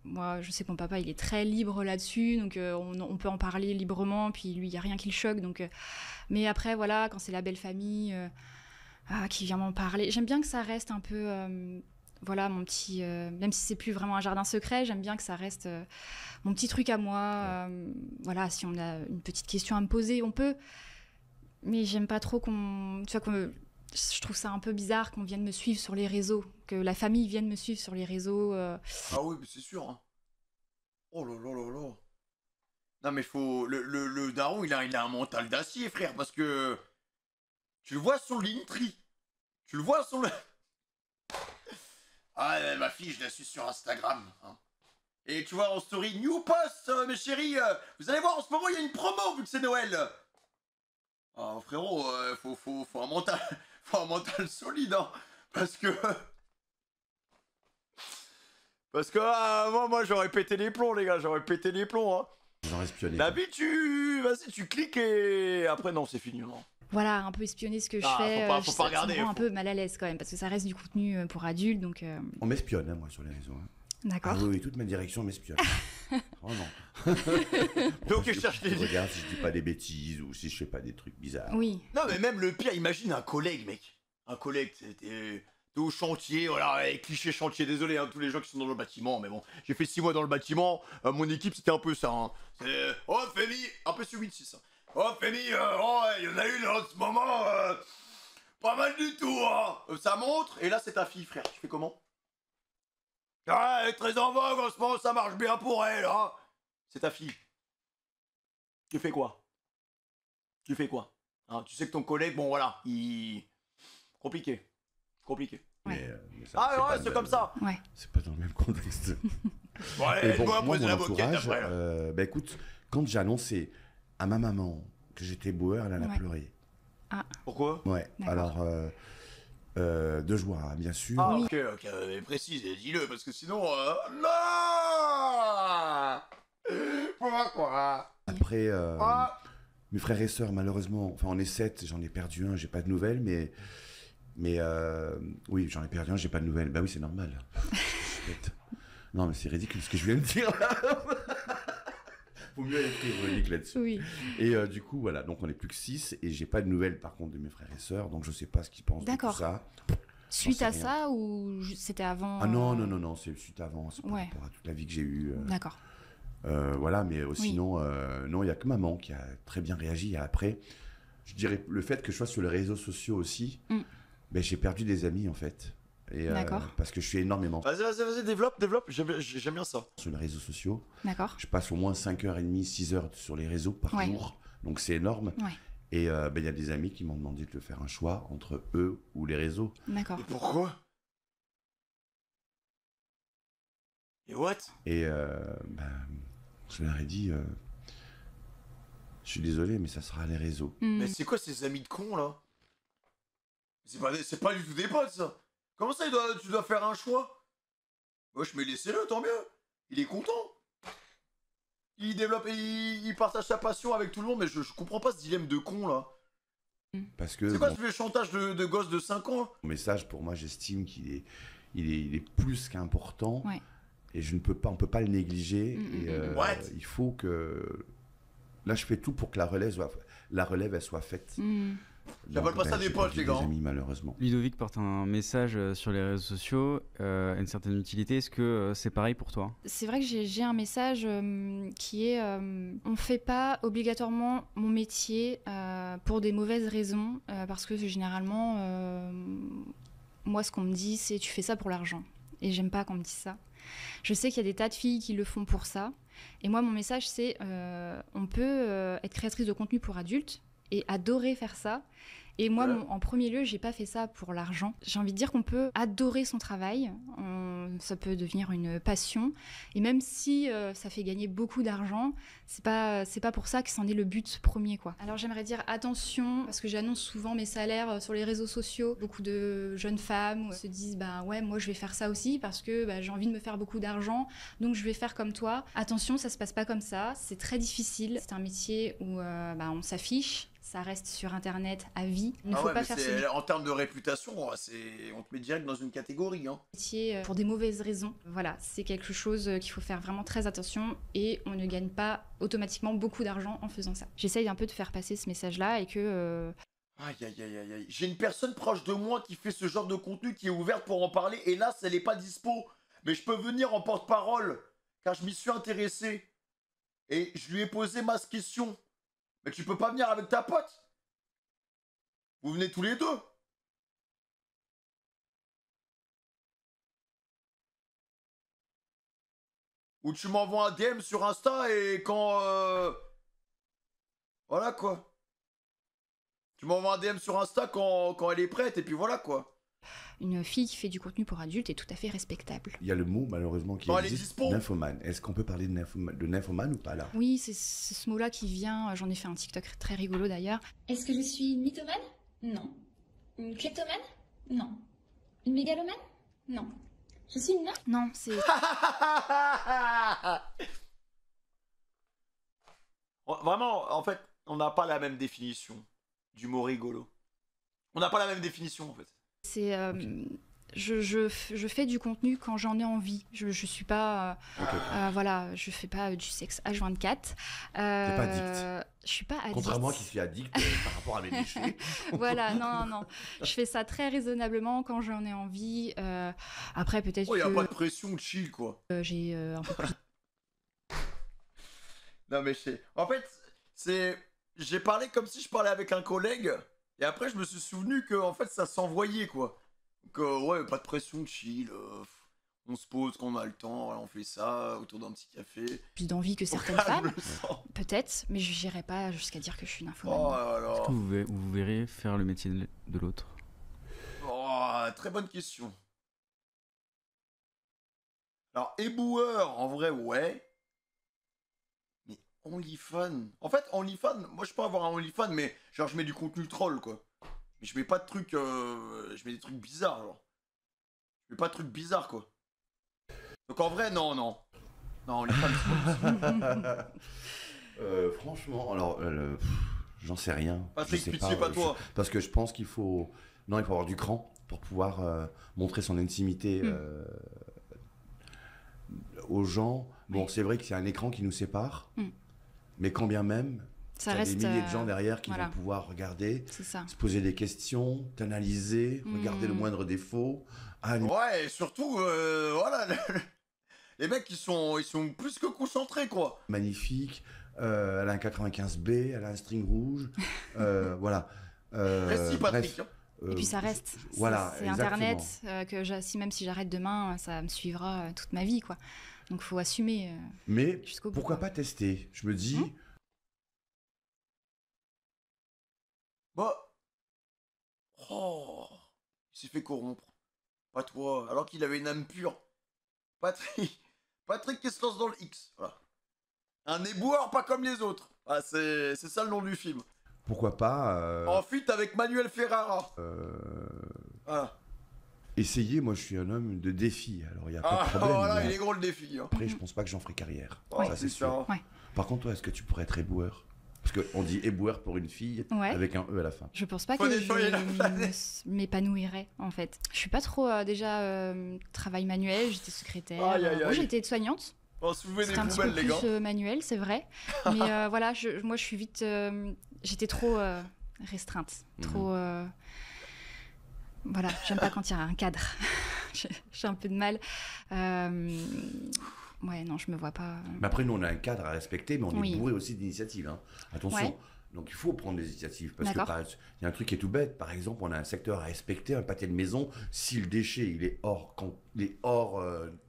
Speaker 3: moi, je sais que mon papa, il est très libre là-dessus, donc on peut en parler librement, puis lui, il n'y a rien qui le choque. Donc, mais après, voilà, quand c'est la belle famille qui vient m'en parler, j'aime bien que ça reste un peu, voilà, mon petit, même si c'est plus vraiment un jardin secret, j'aime bien que ça reste mon petit truc à moi. Voilà, si on a une petite question à me poser, on peut, mais j'aime pas trop je trouve ça un peu bizarre qu'on vienne me suivre sur les réseaux, que la famille vienne me suivre sur les réseaux.
Speaker 1: Ah oui, mais c'est sûr. Hein. Oh là là là là. Non mais faut... Le daron, il a un mental d'acier, frère, parce que... Tu le vois sur le Linktree. Tu le vois sur le... Ah, ma fille, je la suis sur Instagram. Hein. Et tu vois en story, New Post, mes chéris, vous allez voir, en ce moment, il y a une promo, vu que c'est Noël. Ah, frérot, faut un mental... Faut un mental solide, hein. Parce que... Parce que moi j'aurais pété les plombs, les gars, j'aurais pété les plombs. Hein.
Speaker 4: Ils ont espionné.
Speaker 1: D'habitude, vas-y, tu cliques et après non, c'est fini. Non.
Speaker 3: Voilà, un peu espionner ce que je
Speaker 1: Ah,
Speaker 3: fais.
Speaker 1: faut pas regarder,
Speaker 3: ça me rend un
Speaker 1: faut-
Speaker 3: peu mal à l'aise quand même, parce que ça reste du contenu pour adultes, donc...
Speaker 4: On m'espionne, hein, moi, sur les réseaux. Hein.
Speaker 3: D'accord.
Speaker 4: Ah oui, toute ma direction m'espionne. Vraiment.
Speaker 1: Donc je cherche les...
Speaker 4: Regarde si je dis pas des bêtises ou si je fais pas des trucs bizarres.
Speaker 3: Oui.
Speaker 1: Non mais même le pire, imagine un collègue, mec. Un collègue, t'es au chantier, voilà, cliché chantier, désolé, hein, tous les gens qui sont dans le bâtiment, mais bon, j'ai fait 6 mois dans le bâtiment, mon équipe c'était un peu ça, hein. C'est, oh Femi, un peu sur 8-6, hein. Oh Femi, oh, il y en a une en ce moment, pas mal du tout, hein. Ça montre, et là c'est ta fille, frère, tu fais comment? Ah, elle est très en vogue en ce moment, ça marche bien pour elle, hein. C'est ta fille. Tu fais quoi? Tu fais quoi? Hein, tu sais que ton collègue, bon voilà, il... Compliqué. Compliqué.
Speaker 4: Mais ça,
Speaker 1: Ah
Speaker 4: pas
Speaker 1: ouais, c'est comme ça.
Speaker 3: Ouais.
Speaker 4: C'est pas dans le même contexte.
Speaker 1: Ouais,
Speaker 4: Et bon,
Speaker 1: moi,
Speaker 4: moi,
Speaker 1: poser
Speaker 4: mon
Speaker 1: l'avocate
Speaker 4: entourage,
Speaker 1: après. Là.
Speaker 4: bah écoute, quand j'ai annoncé à ma maman que j'étais boueur, elle en a
Speaker 3: Ouais.
Speaker 4: pleuré.
Speaker 1: Pourquoi?
Speaker 4: Ouais,
Speaker 3: D'accord.
Speaker 4: alors, de joie, hein, bien sûr.
Speaker 1: Ah,
Speaker 3: Oui.
Speaker 1: ok, mais précise, dis-le, parce que sinon... Non. Pourquoi?
Speaker 4: Après,
Speaker 1: Ah.
Speaker 4: mes frères et sœurs, malheureusement, enfin on est 7, j'en ai perdu un, j'ai pas de nouvelles, mais oui, j'en ai perdu un, j'ai pas de nouvelles. Bah oui, c'est normal. Bête. Non, mais c'est ridicule ce que je viens de dire là. Faut mieux être ironique là-dessus.
Speaker 3: Oui.
Speaker 4: Et du coup, voilà, donc on est plus que 6 et j'ai pas de nouvelles par contre de mes frères et sœurs, donc je sais pas ce qu'ils pensent de tout
Speaker 3: D'accord.
Speaker 4: ça.
Speaker 3: Suite
Speaker 4: sais
Speaker 3: à
Speaker 4: rien.
Speaker 3: ça ou c'était avant
Speaker 4: Ah non, non, non, non, c'est suite avant, c'est par
Speaker 3: Ouais.
Speaker 4: rapport à toute la vie que j'ai eue.
Speaker 3: D'accord.
Speaker 4: Voilà, mais
Speaker 3: Oui.
Speaker 4: sinon, non, il n'y a que maman qui a très bien réagi. Et après, je dirais le fait que je sois sur les réseaux sociaux aussi, ben, j'ai perdu des amis en fait. Et,
Speaker 3: D'accord.
Speaker 4: parce que je suis énormément
Speaker 1: Vas-y, développe, j'aime bien ça.
Speaker 4: sur les réseaux sociaux.
Speaker 3: D'accord.
Speaker 4: Je passe au moins 5h30, 6h sur les réseaux par
Speaker 3: Ouais.
Speaker 4: jour. Donc c'est énorme.
Speaker 3: Ouais.
Speaker 4: Et ben, il y a des amis qui m'ont demandé de faire un choix entre eux ou les réseaux.
Speaker 3: D'accord.
Speaker 1: Et pourquoi? Et what?
Speaker 4: Et ben, je leur ai dit, je suis désolé, mais ça sera les réseaux.
Speaker 1: Mais c'est quoi ces amis de cons, là? C'est pas du tout des potes, ça. Comment ça, tu dois faire un choix? Wesh, mais laissez-le, tant mieux. Il est content. Il développe et il partage sa passion avec tout le monde, mais je comprends pas ce dilemme de con, là.
Speaker 4: Parce que
Speaker 1: C'est quoi
Speaker 4: bon,
Speaker 1: ce chantage de gosse de 5 ans?
Speaker 4: mon message, pour moi, j'estime qu'il est, il est plus qu'important.
Speaker 3: Ouais.
Speaker 4: Et on peut pas le négliger. Et,
Speaker 1: What?
Speaker 4: il faut que... Là, je fais tout pour que la relève elle soit faite.
Speaker 1: J'appelle pas ça des
Speaker 4: j'ai
Speaker 1: potes,
Speaker 4: perdu
Speaker 1: les
Speaker 4: des
Speaker 1: gars.
Speaker 4: amis, malheureusement.
Speaker 2: Ludovic porte un message sur les réseaux sociaux, une certaine utilité. Est-ce que c'est pareil pour toi?
Speaker 3: C'est vrai que j'ai un message qui est on fait pas obligatoirement mon métier pour des mauvaises raisons parce que généralement moi ce qu'on me dit c'est tu fais ça pour l'argent et j'aime pas qu'on me dise ça. Je sais qu'il y a des tas de filles qui le font pour ça et moi mon message c'est on peut être créatrice de contenu pour adultes et adorer faire ça. Et moi,
Speaker 1: Voilà.
Speaker 3: en premier lieu, j'ai pas fait ça pour l'argent. J'ai envie de dire qu'on peut adorer son travail, ça peut devenir une passion. Et même si ça fait gagner beaucoup d'argent, c'est pas pour ça que c'en est le but premier, quoi. Alors j'aimerais dire attention, parce que j'annonce souvent mes salaires sur les réseaux sociaux. Beaucoup de jeunes femmes se disent bah ouais, moi je vais faire ça aussi parce que bah, j'ai envie de me faire beaucoup d'argent, donc je vais faire comme toi. Attention, ça se passe pas comme ça. C'est très difficile. C'est un métier où bah, on s'affiche. ça reste sur Internet à vie. Il ne
Speaker 1: Ah
Speaker 3: faut
Speaker 1: ouais,
Speaker 3: pas
Speaker 1: mais
Speaker 3: faire
Speaker 1: c'est-
Speaker 3: ce
Speaker 1: en termes de réputation, on te met direct dans une catégorie. Hein.
Speaker 3: métier pour des mauvaises raisons. Voilà, c'est quelque chose qu'il faut faire vraiment très attention et on ne gagne pas automatiquement beaucoup d'argent en faisant ça. J'essaye un peu de faire passer ce message-là et que
Speaker 1: Aïe, aïe, aïe, aïe, aïe. J'ai une personne proche de moi qui fait ce genre de contenu, qui est ouverte pour en parler. Hélas, elle n'est pas dispo. Mais je peux venir en porte-parole, car je m'y suis intéressé. Et je lui ai posé ma question. Mais tu peux pas venir avec ta pote? Vous venez tous les deux? Ou tu m'envoies un DM sur Insta et quand... Voilà quoi. Tu m'envoies un DM sur Insta quand elle est prête et puis voilà quoi.
Speaker 3: une fille qui fait du contenu pour adultes est tout à fait respectable.
Speaker 4: Il y a le mot malheureusement qui
Speaker 1: Bon, elle est
Speaker 4: existe,
Speaker 1: dispo.
Speaker 4: nymphomane. Est-ce qu'on peut parler de nymphomane ou pas là?
Speaker 3: Oui, c'est ce mot-là qui vient, j'en ai fait un TikTok très rigolo d'ailleurs.
Speaker 6: Est-ce que je suis une mythomane? Non. Une kleptomane? Non. Une mégalomane? Non. Je suis une nymphe?
Speaker 3: Non, c'est...
Speaker 1: Vraiment, en fait, on n'a pas la même définition du mot rigolo. On n'a pas la même définition en fait.
Speaker 3: C'est, je fais du contenu quand j'en ai envie. Je suis pas, voilà, je fais pas du sexe H24.
Speaker 4: T'es pas addict.
Speaker 3: Je suis pas addict.
Speaker 4: Contrairement à qui suis addict par rapport à mes déchets.
Speaker 3: Voilà, non. Je fais ça très raisonnablement quand j'en ai envie. Après, peut-être
Speaker 1: Oh, y a
Speaker 3: que
Speaker 1: pas de pression, chill quoi.
Speaker 3: j'ai un peu plus.
Speaker 1: Non mais en fait, j'ai parlé comme si je parlais avec un collègue. Et après, je me suis souvenu que en fait, ça s'envoyait quoi. Donc ouais, pas de pression, chill. On se pose quand on a le temps, voilà, on fait ça autour d'un petit café.
Speaker 3: Plus d'envie que certaines
Speaker 1: Au
Speaker 3: femmes,
Speaker 1: calme, sans-
Speaker 3: peut-être, mais je n'irai pas jusqu'à dire que je suis nymphomane.
Speaker 1: Oh là là.
Speaker 2: Est-ce que vous verrez faire le métier de l'autre?
Speaker 1: Oh, très bonne question. Alors, éboueur, en vrai, ouais. Mais OnlyFans. En fait, OnlyFans, moi je peux avoir un OnlyFans, mais genre je mets du contenu troll, quoi. Mais je mets pas de trucs. Je mets des trucs bizarres, genre. Je mets pas de trucs bizarres, quoi. Donc en vrai, non. Non, OnlyFans, c'est pas possible.
Speaker 4: Franchement, alors, j'en sais rien.
Speaker 1: Patrick,
Speaker 4: Je sais
Speaker 1: pitié, pas toi.
Speaker 4: parce que je pense qu'il faut... Non, il faut avoir du cran pour pouvoir montrer son intimité aux gens. Bon, c'est vrai que c'est un écran qui nous sépare, mais quand bien même,
Speaker 3: Ça
Speaker 4: il y a
Speaker 3: reste.
Speaker 4: des milliers de gens derrière qui
Speaker 3: voilà.
Speaker 4: vont pouvoir regarder,
Speaker 3: C'est ça.
Speaker 4: se poser des questions, t'analyser, regarder le moindre défaut. Ah,
Speaker 1: Ouais, et surtout, voilà. Les mecs, ils sont plus que concentrés, quoi.
Speaker 4: magnifique, elle a un 95B, elle a un string rouge, voilà.
Speaker 1: Précis, Patrick.
Speaker 4: bref,
Speaker 3: Et puis ça reste.
Speaker 4: voilà,
Speaker 3: C'est
Speaker 4: exactement.
Speaker 3: Internet que même si j'arrête demain, ça me suivra toute ma vie, quoi. Donc faut assumer
Speaker 4: Mais
Speaker 3: jusqu'au bout.
Speaker 4: pourquoi
Speaker 3: quoi.
Speaker 4: pas tester? Je me dis,
Speaker 1: Bah. Oh. Il s'est fait corrompre. Pas toi. Alors qu'il avait une âme pure. Patrick qui se lance dans le X. Voilà. Un éboueur pas comme les autres. Ah, c'est ça le nom du film.
Speaker 4: pourquoi pas
Speaker 1: En feat avec Manuel Ferrara. Voilà.
Speaker 4: essayer? Moi, je suis un homme de défi, alors il n'y a pas
Speaker 1: Ah,
Speaker 4: de problème.
Speaker 1: voilà,
Speaker 4: mais
Speaker 1: il est gros le défi. Hein.
Speaker 4: après, je pense pas que j'en ferai carrière.
Speaker 1: Oh,
Speaker 4: Ça, c'est sûr.
Speaker 1: ça.
Speaker 3: Ouais.
Speaker 4: Par contre, toi, est-ce que tu pourrais être éboueur? Parce qu'on dit éboueur pour une fille
Speaker 3: Ouais.
Speaker 4: avec un E à la fin.
Speaker 3: Je pense pas
Speaker 1: Faut
Speaker 3: que
Speaker 1: nettoyer la
Speaker 3: je
Speaker 1: planète.
Speaker 3: m'épanouirais en fait. Je suis pas trop déjà travail manuel, j'étais secrétaire.
Speaker 1: Aïe, aïe,
Speaker 3: Moi,
Speaker 1: aïe.
Speaker 3: j'ai été aide-soignante.
Speaker 1: Oh, soulevez des
Speaker 3: C'était un petit peu
Speaker 1: poubelles, les gars.
Speaker 3: plus manuel, c'est vrai. Mais voilà, moi je suis vite. J'étais trop restreinte. Trop. Voilà, j'aime pas quand il y a un cadre. J'ai un peu de mal. Ouais, non, je me vois pas.
Speaker 4: Mais après, nous, on a un cadre à respecter, mais on
Speaker 3: Oui.
Speaker 4: est bourré aussi d'initiatives. Hein. Attention.
Speaker 3: Ouais.
Speaker 4: Donc, il faut prendre des initiatives. Parce que
Speaker 3: D'accord.
Speaker 4: il y a un truc qui est tout bête. Par exemple, on a un secteur à respecter, un pâté de maison. Si le déchet, il est hors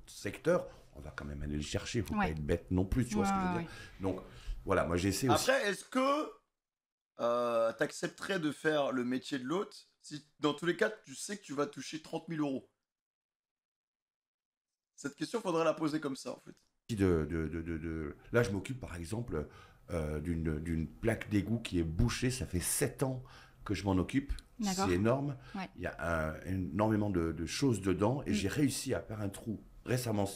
Speaker 4: secteur, on va quand même aller le chercher. Il ne faut
Speaker 3: Ouais.
Speaker 4: pas être bête non plus, tu vois ce que je veux
Speaker 3: Ouais,
Speaker 4: dire. Donc, voilà, moi, j'essaie aussi.
Speaker 1: Après, est-ce que t'accepterais de faire le métier de l'autre si dans tous les cas tu sais que tu vas toucher 30 000 euros? Cette question, faudrait la poser comme ça en fait.
Speaker 4: Là, je m'occupe, par exemple, d'une plaque d'égout qui est bouchée. Ça fait 7 ans que je m'en occupe.
Speaker 3: D'accord.
Speaker 4: C'est énorme.
Speaker 3: Ouais.
Speaker 4: Il y a énormément de choses dedans et j'ai réussi à faire un trou récemment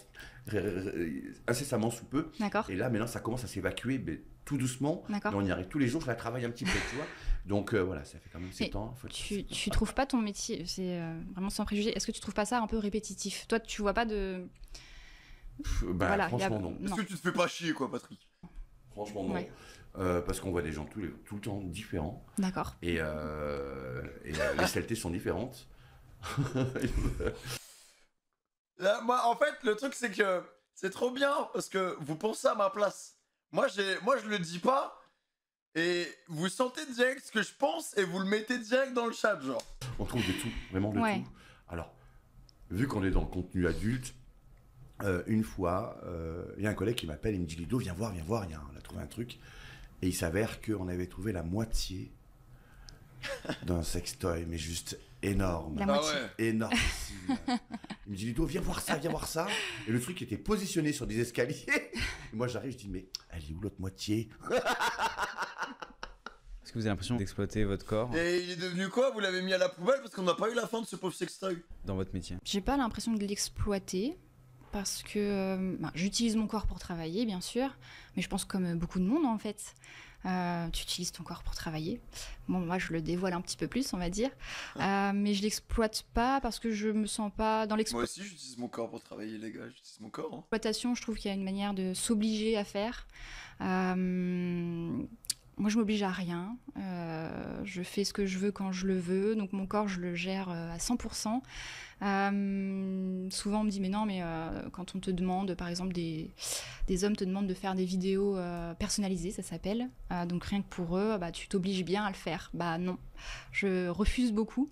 Speaker 4: incessamment sous peu.
Speaker 3: D'accord.
Speaker 4: Et là, maintenant, ça commence à s'évacuer, mais tout doucement.
Speaker 3: D'accord.
Speaker 4: Mais on y arrive tous les jours, je la travaille un petit peu, tu vois. Donc voilà, ça fait quand même 7
Speaker 3: Mais
Speaker 4: ans.
Speaker 3: Tu trouves pas ton métier, c'est vraiment sans préjugés, est-ce que tu trouves pas ça un peu répétitif? Toi, tu vois pas de...
Speaker 4: Bah,
Speaker 3: Voilà,
Speaker 4: franchement, non.
Speaker 1: Est-ce que tu te fais pas chier, quoi, Patrick?
Speaker 4: Franchement, non.
Speaker 3: Ouais.
Speaker 4: Parce qu'on voit des gens tout le temps différents.
Speaker 3: D'accord.
Speaker 4: Et les saletés sont différentes.
Speaker 1: Là, moi, en fait, le truc, c'est que c'est trop bien parce que vous pensez à ma place. Moi, je le dis pas et vous sentez direct ce que je pense et vous le mettez direct dans le chat, genre.
Speaker 4: On trouve de tout, vraiment de
Speaker 3: Ouais.
Speaker 4: tout. Alors, vu qu'on est dans le contenu adulte, une fois, il y a un collègue qui m'appelle, il me dit Ludo, viens voir, on a trouvé un truc. Et il s'avère qu'on avait trouvé la moitié d'un sextoy, mais juste énorme.
Speaker 3: La moitié.
Speaker 4: Énormissime. Il me dit Ludo, viens voir ça. Et le truc était positionné sur des escaliers. Et moi j'arrive, je dis mais elle est où l'autre moitié?
Speaker 2: Est-ce que vous avez l'impression d'exploiter votre corps
Speaker 1: Et il est devenu quoi? Vous l'avez mis à la poubelle parce qu'on n'a pas eu la fin de ce pauvre sextoy.
Speaker 2: dans votre métier?
Speaker 3: J'ai pas l'impression de l'exploiter parce que j'utilise mon corps pour travailler, bien sûr, mais je pense comme beaucoup de monde en fait. Tu utilises ton corps pour travailler. Bon, moi, je le dévoile un petit peu plus, on va dire. Mais je l'exploite pas parce que je me sens pas dans
Speaker 1: Moi
Speaker 3: l'exploitation.
Speaker 1: aussi, j'utilise mon corps pour travailler, les gars. J'utilise mon corps. Hein.
Speaker 3: Je trouve qu'il y a une manière de s'obliger à faire. Moi, je m'oblige à rien. Je fais ce que je veux quand je le veux. Donc, mon corps, je le gère à 100%. Souvent, on me dit, mais non, mais quand on te demande, par exemple, des hommes te demandent de faire des vidéos personnalisées, ça s'appelle. Donc, rien que pour eux, tu t'obliges bien à le faire. Bah non, je refuse beaucoup.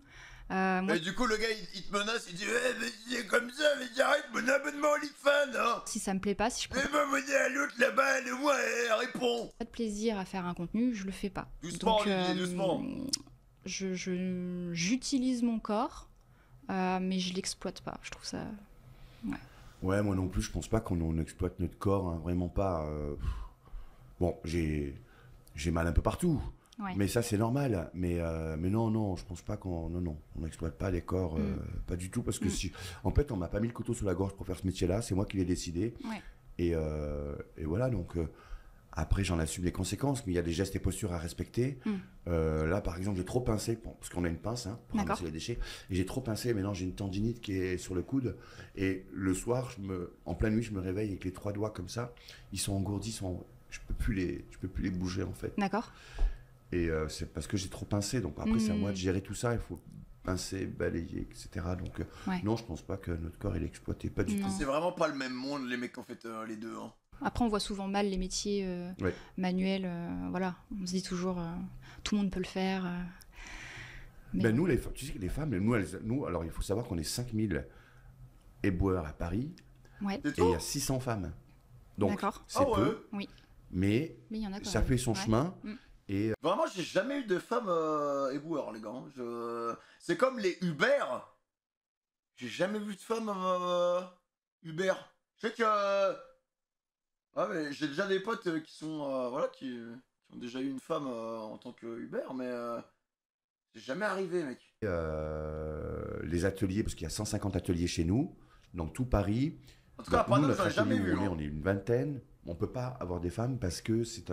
Speaker 3: Moi,
Speaker 1: Et du coup, le gars, il te menace, il dit mais c'est comme ça, mais j'arrête mon abonnement OnlyFans, hein.
Speaker 3: si ça me plaît pas, si je prends
Speaker 1: Et m'abonner à l'autre là-bas, elle moi, elle répond.
Speaker 3: pas de plaisir à faire un contenu, je le fais pas.
Speaker 1: Doucement,
Speaker 3: Donc,
Speaker 1: Olivier, doucement.
Speaker 3: j'utilise mon corps, mais je l'exploite pas. Je trouve ça.
Speaker 4: Ouais, moi non plus, je pense pas qu'on exploite notre corps, hein, vraiment pas. Bon, j'ai mal un peu partout.
Speaker 3: Ouais.
Speaker 4: Mais ça, c'est normal. Mais non, je pense pas qu'on n'exploite pas les corps, pas du tout. Parce que en fait, on m'a pas mis le couteau sous la gorge pour faire ce métier-là. C'est moi qui l'ai décidé.
Speaker 3: Ouais.
Speaker 4: Et voilà, donc après, j'en assume les conséquences. Mais il y a des gestes et postures à respecter. Là, par exemple, j'ai trop pincé, parce qu'on a une pince pour
Speaker 3: D'accord.
Speaker 4: ramasser les déchets. Et j'ai trop pincé. Maintenant, j'ai une tendinite qui est sur le coude. Et le soir, en pleine nuit, je me réveille avec les 3 doigts comme ça. Ils sont engourdis. Je peux plus les bouger, en fait.
Speaker 3: D'accord.
Speaker 4: Et c'est parce que j'ai trop pincé. Donc après, c'est à moi de gérer tout ça. Il faut pincer, balayer, etc. Donc
Speaker 3: Ouais.
Speaker 4: non, je pense pas que notre corps il est exploité. Pas du
Speaker 3: Non.
Speaker 4: tout.
Speaker 1: C'est vraiment pas le même monde, les mecs qui ont fait les deux. Hein.
Speaker 3: Après, on voit souvent mal les métiers
Speaker 4: Ouais.
Speaker 3: manuels. Voilà, on se dit toujours, tout le monde peut le faire. Mais
Speaker 4: Ben nous, tu sais que les femmes, nous, alors il faut savoir qu'on est 5000 éboueurs à Paris
Speaker 3: ouais.
Speaker 1: C'est
Speaker 4: et
Speaker 1: tout.
Speaker 4: il y a 600 femmes. Donc
Speaker 3: D'accord.
Speaker 4: c'est
Speaker 1: Ah ouais.
Speaker 4: peu,
Speaker 3: Oui.
Speaker 4: mais
Speaker 3: Mais il y en a quand
Speaker 4: ça
Speaker 3: même.
Speaker 4: fait son
Speaker 3: Ouais.
Speaker 4: chemin.
Speaker 3: Mm.
Speaker 4: Et
Speaker 1: Vraiment, j'ai jamais eu de femme éboueur, les gars. Hein. C'est comme les Uber. J'ai jamais vu de femme Uber. Je sais que. Ah, mais j'ai déjà des potes qui sont. Voilà, qui ont déjà eu une femme en tant que Uber, mais. C'est jamais arrivé, mec.
Speaker 4: les ateliers, parce qu'il y a 150 ateliers chez nous, donc tout Paris.
Speaker 1: En tout cas, à
Speaker 4: Donc,
Speaker 1: Paname,
Speaker 4: notre
Speaker 1: j'en ai jamais
Speaker 4: atelier
Speaker 1: vu.
Speaker 4: où
Speaker 1: hein.
Speaker 4: on est une vingtaine. On peut pas avoir des femmes parce que c'est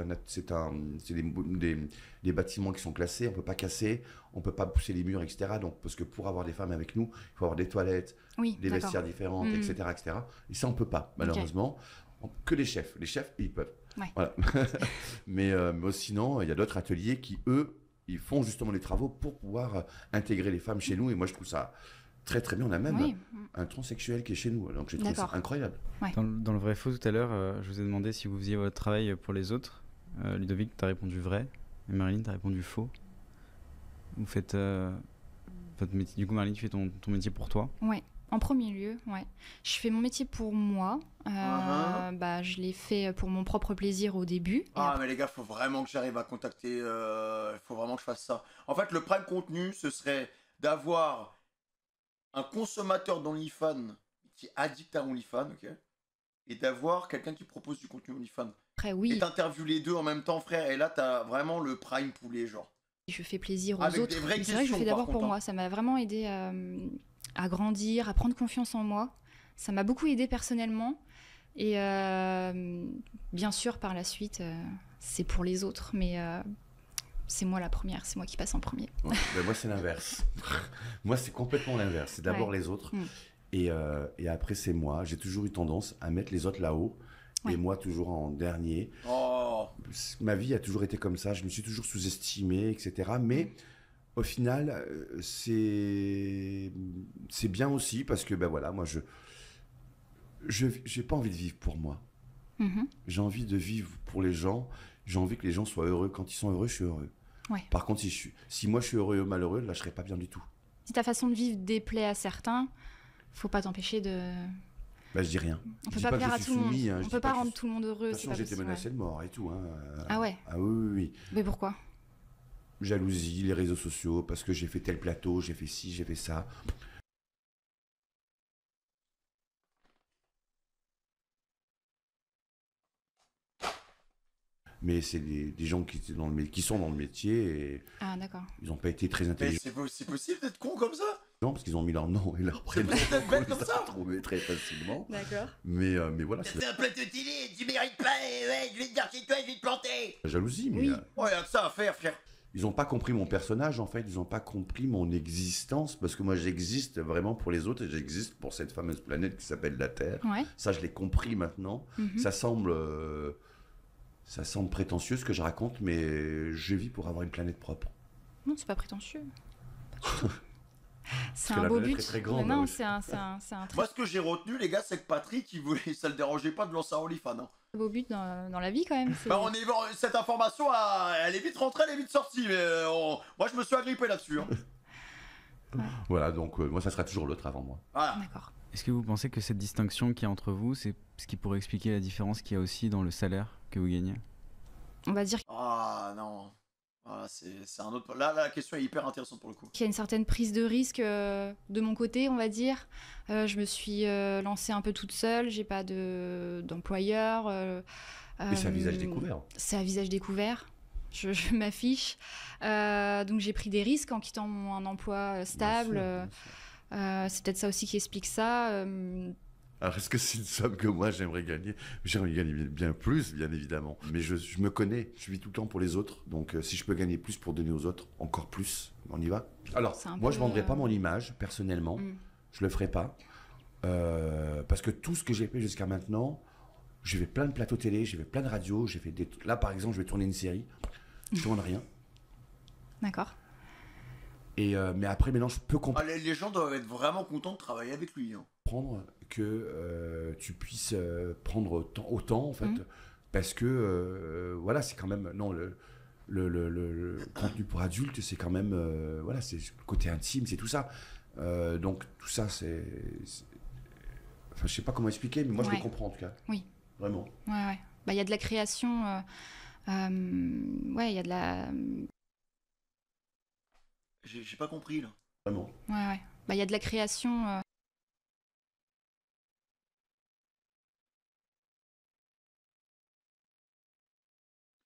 Speaker 4: des bâtiments qui sont classés. On peut pas casser, on peut pas pousser les murs, etc. Donc parce que pour avoir des femmes avec nous, il faut avoir des toilettes,
Speaker 3: Oui,
Speaker 4: des
Speaker 3: d'accord.
Speaker 4: vestiaires différentes,
Speaker 3: Mm.
Speaker 4: etc. Et ça, on peut pas, malheureusement. Que les chefs. Les chefs, ils peuvent.
Speaker 3: Ouais.
Speaker 4: Voilà. mais sinon, il y a d'autres ateliers qui, eux, ils font justement les travaux pour pouvoir intégrer les femmes chez nous. Et moi, je trouve ça très, très bien. On a même
Speaker 3: Oui.
Speaker 4: un transsexuel qui est chez nous. Donc, je trouve ça
Speaker 3: D'accord.
Speaker 4: incroyable.
Speaker 2: Dans le vrai faux tout à l'heure, je vous ai demandé si vous faisiez votre travail pour les autres. Ludovic, t'as répondu vrai. Et Marilyn, t'as répondu faux. Vous faites votre métier. Du coup, Marilyn, tu fais ton métier pour toi.
Speaker 3: Ouais. En premier lieu, ouais. Je fais mon métier pour moi. Je l'ai fait pour mon propre plaisir au début. Et
Speaker 1: Ah,
Speaker 3: après-
Speaker 1: mais les gars, faut vraiment que j'arrive à contacter. Faut vraiment que je fasse ça. En fait, le prime contenu, ce serait d'avoir un consommateur d'OnlyFans qui est addict à OnlyFans, ok, et d'avoir quelqu'un qui propose du contenu OnlyFans.
Speaker 3: Après,
Speaker 1: Et
Speaker 3: oui,
Speaker 1: t'interviews les deux en même temps, frère, et là, t'as vraiment le prime poulet, genre.
Speaker 3: je fais plaisir aux
Speaker 1: Avec des
Speaker 3: autres.
Speaker 1: vraies
Speaker 3: Mais c'est vrai que je le fais
Speaker 1: questions,
Speaker 3: d'abord
Speaker 1: par
Speaker 3: pour
Speaker 1: contre,
Speaker 3: moi. Ça m'a vraiment aidé à grandir, à prendre confiance en moi. Ça m'a beaucoup aidé personnellement. Et bien sûr, par la suite, c'est pour les autres, mais c'est moi la première, c'est moi qui passe en premier.
Speaker 4: Ouais, ben moi, c'est l'inverse. Moi, c'est complètement l'inverse. C'est d'abord
Speaker 3: Ouais.
Speaker 4: les autres.
Speaker 3: Mm.
Speaker 4: Et après, c'est moi. J'ai toujours eu tendance à mettre les autres là-haut.
Speaker 3: Ouais.
Speaker 4: Et moi, toujours en dernier.
Speaker 1: Oh.
Speaker 4: Ma vie a toujours été comme ça. Je me suis toujours sous-estimé, etc. Mais au final, c'est bien aussi parce que, ben voilà, moi, j'ai pas envie de vivre pour moi.
Speaker 3: Mhm.
Speaker 4: J'ai envie de vivre pour les gens. J'ai envie que les gens soient heureux. Quand ils sont heureux, je suis heureux.
Speaker 3: Ouais.
Speaker 4: Par contre, si moi je suis heureux et eux malheureux, là, je serais pas bien du tout.
Speaker 3: Si ta façon de vivre déplaît à certains, faut pas t'empêcher de.
Speaker 4: Bah, je dis rien.
Speaker 3: On
Speaker 4: Je
Speaker 3: peut
Speaker 4: dis
Speaker 3: pas
Speaker 4: que
Speaker 3: plaire
Speaker 4: je
Speaker 3: à
Speaker 4: suis
Speaker 3: tout le monde.
Speaker 4: soumis, hein,
Speaker 3: On
Speaker 4: je
Speaker 3: peut
Speaker 4: dis
Speaker 3: pas
Speaker 4: que je
Speaker 3: rendre
Speaker 4: suis-
Speaker 3: tout le monde heureux.
Speaker 4: De toute
Speaker 3: C'est
Speaker 4: façon,
Speaker 3: pas
Speaker 4: j'ai été
Speaker 3: possible,
Speaker 4: menacé
Speaker 3: ouais.
Speaker 4: de mort et tout. Hein.
Speaker 3: Ah ouais.
Speaker 4: Ah oui, oui, oui.
Speaker 3: Mais pourquoi?
Speaker 4: Jalousie, les réseaux sociaux, parce que j'ai fait tel plateau, j'ai fait ci, j'ai fait ça. Mais c'est des gens qui sont dans le métier et
Speaker 3: Ah d'accord.
Speaker 4: ils n'ont pas été très
Speaker 1: Mais
Speaker 4: intelligents
Speaker 1: c'est possible d'être con comme ça?
Speaker 4: parce qu'ils ont mis leur nom et leur prénom.
Speaker 1: possible d'être bête
Speaker 4: On
Speaker 1: comme
Speaker 4: les a
Speaker 1: ça
Speaker 4: trouvés très facilement.
Speaker 3: D'accord.
Speaker 4: Mais voilà, c'est
Speaker 1: C'est un plateau de télé, tu mérites pas, et ouais, je vais te dire chez toi, je vais te planter.
Speaker 4: la jalousie. Mais
Speaker 3: Oui.
Speaker 1: Ouais, y'a que ça à faire, frère.
Speaker 4: ils n'ont pas compris mon personnage, en fait. Ils n'ont pas compris mon existence. Parce que moi, j'existe vraiment pour les autres et j'existe pour cette fameuse planète qui s'appelle la Terre.
Speaker 3: Ouais.
Speaker 4: Ça, je l'ai compris maintenant.
Speaker 3: Mhm.
Speaker 4: Ça semble prétentieux ce que je raconte, mais je vis pour avoir une planète propre.
Speaker 3: Non, c'est pas prétentieux. C'est
Speaker 4: que
Speaker 3: un
Speaker 4: la
Speaker 3: beau
Speaker 4: planète
Speaker 3: but.
Speaker 4: est très grande,
Speaker 3: Mais non,
Speaker 4: oui.
Speaker 3: c'est un très
Speaker 1: Moi, ce que j'ai retenu, les gars, c'est que Patrick, il voulait, ça le dérangeait pas de lancer un OnlyFans. Hein.
Speaker 3: beau but dans la vie quand même.
Speaker 1: Bah, cette information, elle est vite rentrée, elle est vite sortie. Mais moi, je me suis agrippé là-dessus. Hein.
Speaker 4: Voilà, donc moi, ça sera toujours l'autre avant moi.
Speaker 1: Voilà.
Speaker 3: D'accord.
Speaker 2: Est-ce que vous pensez que cette distinction qu'il y a entre vous, c'est ce qui pourrait expliquer la différence qu'il y a aussi dans le salaire que vous gagnez?
Speaker 3: On va dire
Speaker 1: Ah non. Voilà, c'est un autre. Là, la question est hyper intéressante pour le coup.
Speaker 3: qu'il y a une certaine prise de risque de mon côté, on va dire. Je me suis lancée un peu toute seule, j'ai pas d'employeur.
Speaker 4: Et c'est un visage découvert.
Speaker 3: C'est un visage découvert. Je m'affiche. Donc j'ai pris des risques en quittant un emploi stable.
Speaker 4: Bien sûr.
Speaker 3: C'est peut-être ça aussi qui explique ça.
Speaker 4: Alors, est-ce que c'est une somme que moi, j'aimerais gagner? J'aimerais gagner bien plus, bien évidemment. Mais je me connais, je vis tout le temps pour les autres. Donc, si je peux gagner plus pour donner aux autres, encore plus, on y va. Alors,
Speaker 3: C'est un
Speaker 4: moi,
Speaker 3: peu,
Speaker 4: je ne vendrai pas mon image, personnellement.
Speaker 3: Mm.
Speaker 4: Je le ferai pas. Parce que tout ce que j'ai fait jusqu'à maintenant, j'ai fait plein de plateaux télé, j'ai fait plein de radios, j'ai fait des... Là, par exemple, je vais tourner une série. Je tourne rien.
Speaker 3: D'accord.
Speaker 4: Mais après, maintenant, je peux
Speaker 1: Ah, les gens doivent être vraiment contents de travailler avec lui. Hein.
Speaker 4: comprendre que tu puisses prendre autant, en fait.
Speaker 3: Mhm.
Speaker 4: Parce que, voilà, c'est quand même... Non, le contenu pour adultes, c'est quand même... voilà, c'est le côté intime, c'est tout ça. Donc, tout ça, Enfin, je sais pas comment expliquer, mais moi, je le
Speaker 3: Ouais.
Speaker 4: comprends, en tout cas.
Speaker 3: Oui.
Speaker 4: Vraiment.
Speaker 3: Ouais. Bah, il y a de la création. Ouais, il y a de la.
Speaker 1: J'ai pas compris là.
Speaker 4: Vraiment.
Speaker 3: Ouais. Bah, il y a de la création.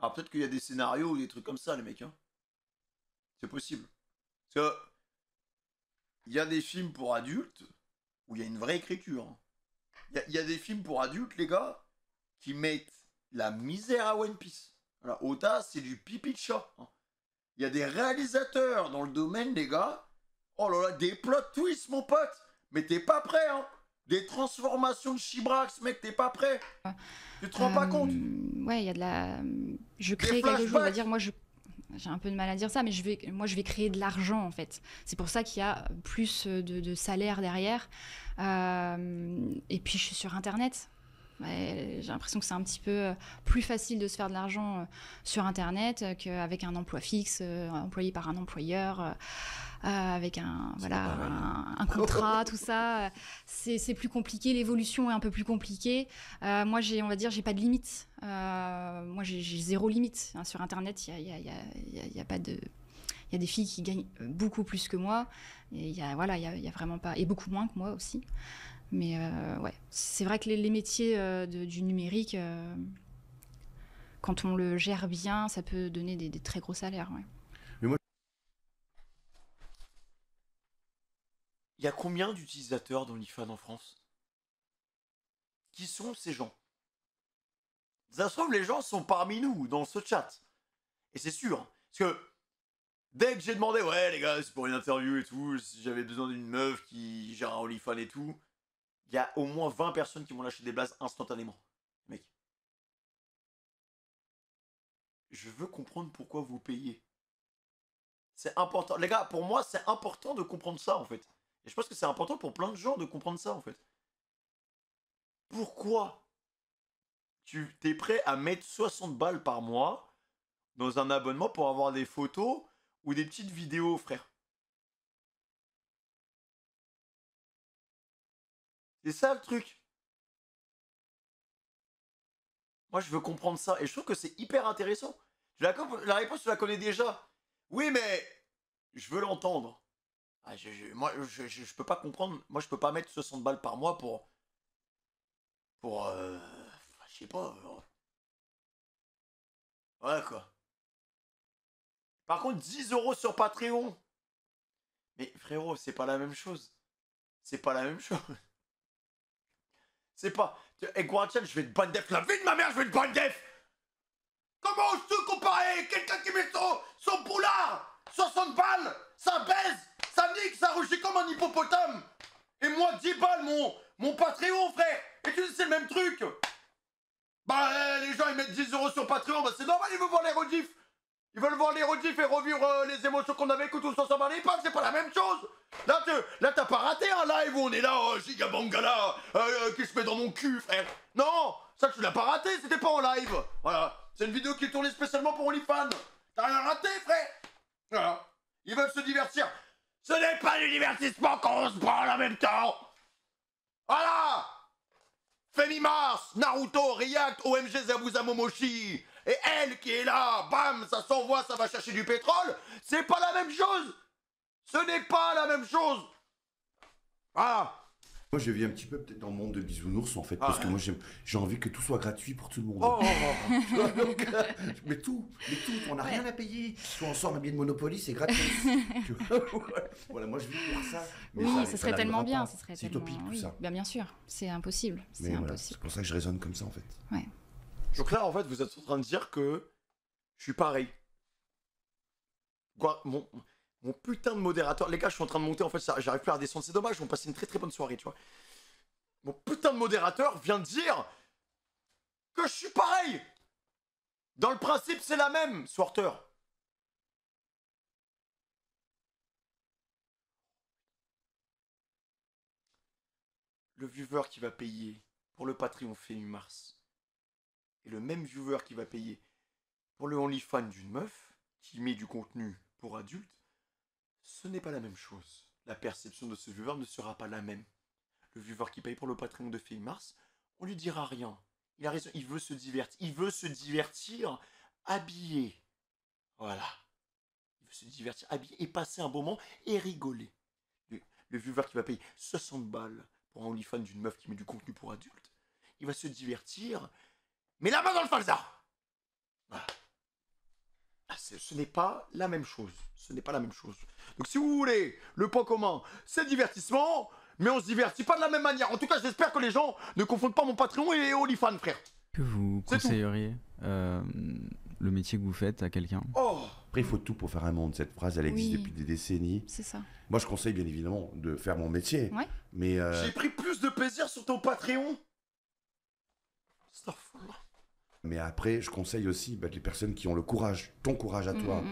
Speaker 1: Alors peut-être qu'il y a des scénarios ou des trucs comme ça, les mecs. Hein. C'est possible. Parce que il y a des films pour adultes où il y a une vraie écriture. Hein. Il y a des films pour adultes, les gars, qui mettent la misère à One Piece. Voilà, Oda, c'est du pipi de chat. Hein. Il y a des réalisateurs dans le domaine, les gars. Oh là là, des plot twists, mon pote. Mais t'es pas prêt, hein. Des transformations de Chibrax, mec, t'es pas prêt. Tu te rends pas compte.
Speaker 3: Ouais, il y a de la. Je crée quelque chose, on va
Speaker 1: flashbacks.
Speaker 3: dire. Moi, j'ai un peu de mal à dire ça, mais je vais créer de l'argent en fait. C'est pour ça qu'il y a plus de salaire derrière. Et puis je suis sur Internet. Ouais, j'ai l'impression que c'est un petit peu plus facile de se faire de l'argent sur Internet qu'avec un emploi fixe, employé par un employeur, avec un contrat, tout ça. C'est plus compliqué, l'évolution est un peu plus compliquée. Moi, on va dire, j'ai pas de limite. Moi, j'ai zéro limite. Hein, sur Internet, il y a pas de... Il y a des filles qui gagnent beaucoup plus que moi. Et il y a vraiment pas... Et beaucoup moins que moi aussi. Mais ouais, c'est vrai que les métiers du numérique, quand on le gère bien, ça peut donner des très gros salaires. Ouais.
Speaker 1: Il y a combien d'utilisateurs d'OnlyFans en France? qui sont ces gens. Ça se trouve, les gens sont parmi nous, dans ce chat. Et c'est sûr. Parce que dès que j'ai demandé, ouais les gars, c'est pour une interview et tout, si j'avais besoin d'une meuf qui gère un OnlyFans et tout, il y a au moins 20 personnes qui m'ont lâché des blases instantanément. Mec. Je veux comprendre pourquoi vous payez. C'est important. Les gars, pour moi, c'est important de comprendre ça, en fait. Et je pense que c'est important pour plein de gens de comprendre ça, en fait. Pourquoi tu t'es prêt à mettre 60 balles par mois dans un abonnement pour avoir des photos ou des petites vidéos, frère? C'est ça le truc. Moi, je veux comprendre ça. Et je trouve que c'est hyper intéressant. La réponse, tu la connais déjà. Oui, mais je veux l'entendre. Ah, moi, je peux pas comprendre. Moi, je peux pas mettre 60 balles par mois pour... je sais pas. Ouais, quoi. Par contre, 10 € sur Patreon. Mais frérot, c'est pas la même chose. C'est pas la même chose. C'est pas... Et Guardian, je vais te ban def. La vie de ma mère, je vais te ban def. Comment je te comparer quelqu'un qui met son poulard 60 balles, ça baise, ça nique, ça rugit comme un hippopotame. Et moi, 10 balles, mon Patreon, frère. Et tu sais, c'est le même truc. Bah, les gens, ils mettent 10 € sur Patreon, bah c'est normal, ils veulent voir les rediffs. Ils veulent voir les rediffs et revivre les émotions qu'on avait quand on s'en sort à l'époque, c'est pas la même chose. Là, t'as pas raté un live où on est là, Gigabangala, qui se met dans mon cul, frère. Non, ça, tu l'as pas raté, c'était pas en live. Voilà, c'est une vidéo qui est tournée spécialement pour OnlyFans. T'as rien raté, frère. Voilà, ils veulent se divertir. Ce n'est pas du divertissement qu'on se branle en même temps. Voilà. Femimars, Naruto, React, OMG Zabuza Momoshi. Et elle qui est là, bam, ça s'envoie, ça va chercher du pétrole. C'est pas la même chose. Ce n'est pas la même chose. Voilà.
Speaker 4: Moi, je vis un petit peu peut-être dans le monde de bisounours, en fait, parce que moi, j'ai envie que tout soit gratuit pour tout le monde. Tu vois, donc, mais tout, on n'a rien à payer. Soit on sort un billet de Monopoly, c'est gratuit. Tu vois, voilà, moi, je vis pour ça. Mais
Speaker 3: Oui, ça serait tellement bien.
Speaker 4: C'est utopique, tout ça.
Speaker 3: Bien sûr, c'est impossible.
Speaker 4: Mais voilà, c'est pour ça que je raisonne comme ça, en fait.
Speaker 3: Ouais.
Speaker 1: Donc là, en fait, vous êtes en train de dire que je suis pareil. Quoi, mon putain de modérateur... Les gars, je suis en train de monter, en fait, j'arrive plus à redescendre. C'est dommage, on passe une très très bonne soirée, tu vois. Mon putain de modérateur vient de dire que je suis pareil. Dans le principe, c'est la même, Swarter. Le viewer qui va payer pour le Patreon Femimars et le même viewer qui va payer pour le OnlyFans d'une meuf qui met du contenu pour adultes, ce n'est pas la même chose. La perception de ce viewer ne sera pas la même. Le viewer qui paye pour le Patreon de Femimars, on lui dira rien. Il a raison, il veut se divertir. Il veut se divertir habillé. Voilà. Il veut se divertir habillé et passer un bon moment et rigoler. Le viewer qui va payer 60 balles pour un OnlyFans d'une meuf qui met du contenu pour adultes, il va se divertir, mais la main dans le falza. Voilà. Ce n'est pas la même chose. Ce n'est pas la même chose. Donc si vous voulez, le point commun, c'est divertissement, mais on se divertit pas de la même manière. En tout cas, j'espère que les gens ne confondent pas mon Patreon et OnlyFans, frère.
Speaker 2: Que vous conseilleriez le métier que vous faites à quelqu'un?
Speaker 4: Après, il faut tout pour faire un monde. Cette phrase, elle existe depuis des décennies.
Speaker 3: C'est ça.
Speaker 4: Moi, je conseille bien évidemment de faire mon métier.
Speaker 3: Ouais.
Speaker 4: Mais
Speaker 1: j'ai pris plus de plaisir sur ton Patreon. Astaghfirullah.
Speaker 4: Mais après, je conseille aussi les personnes qui ont le courage, ton courage à toi,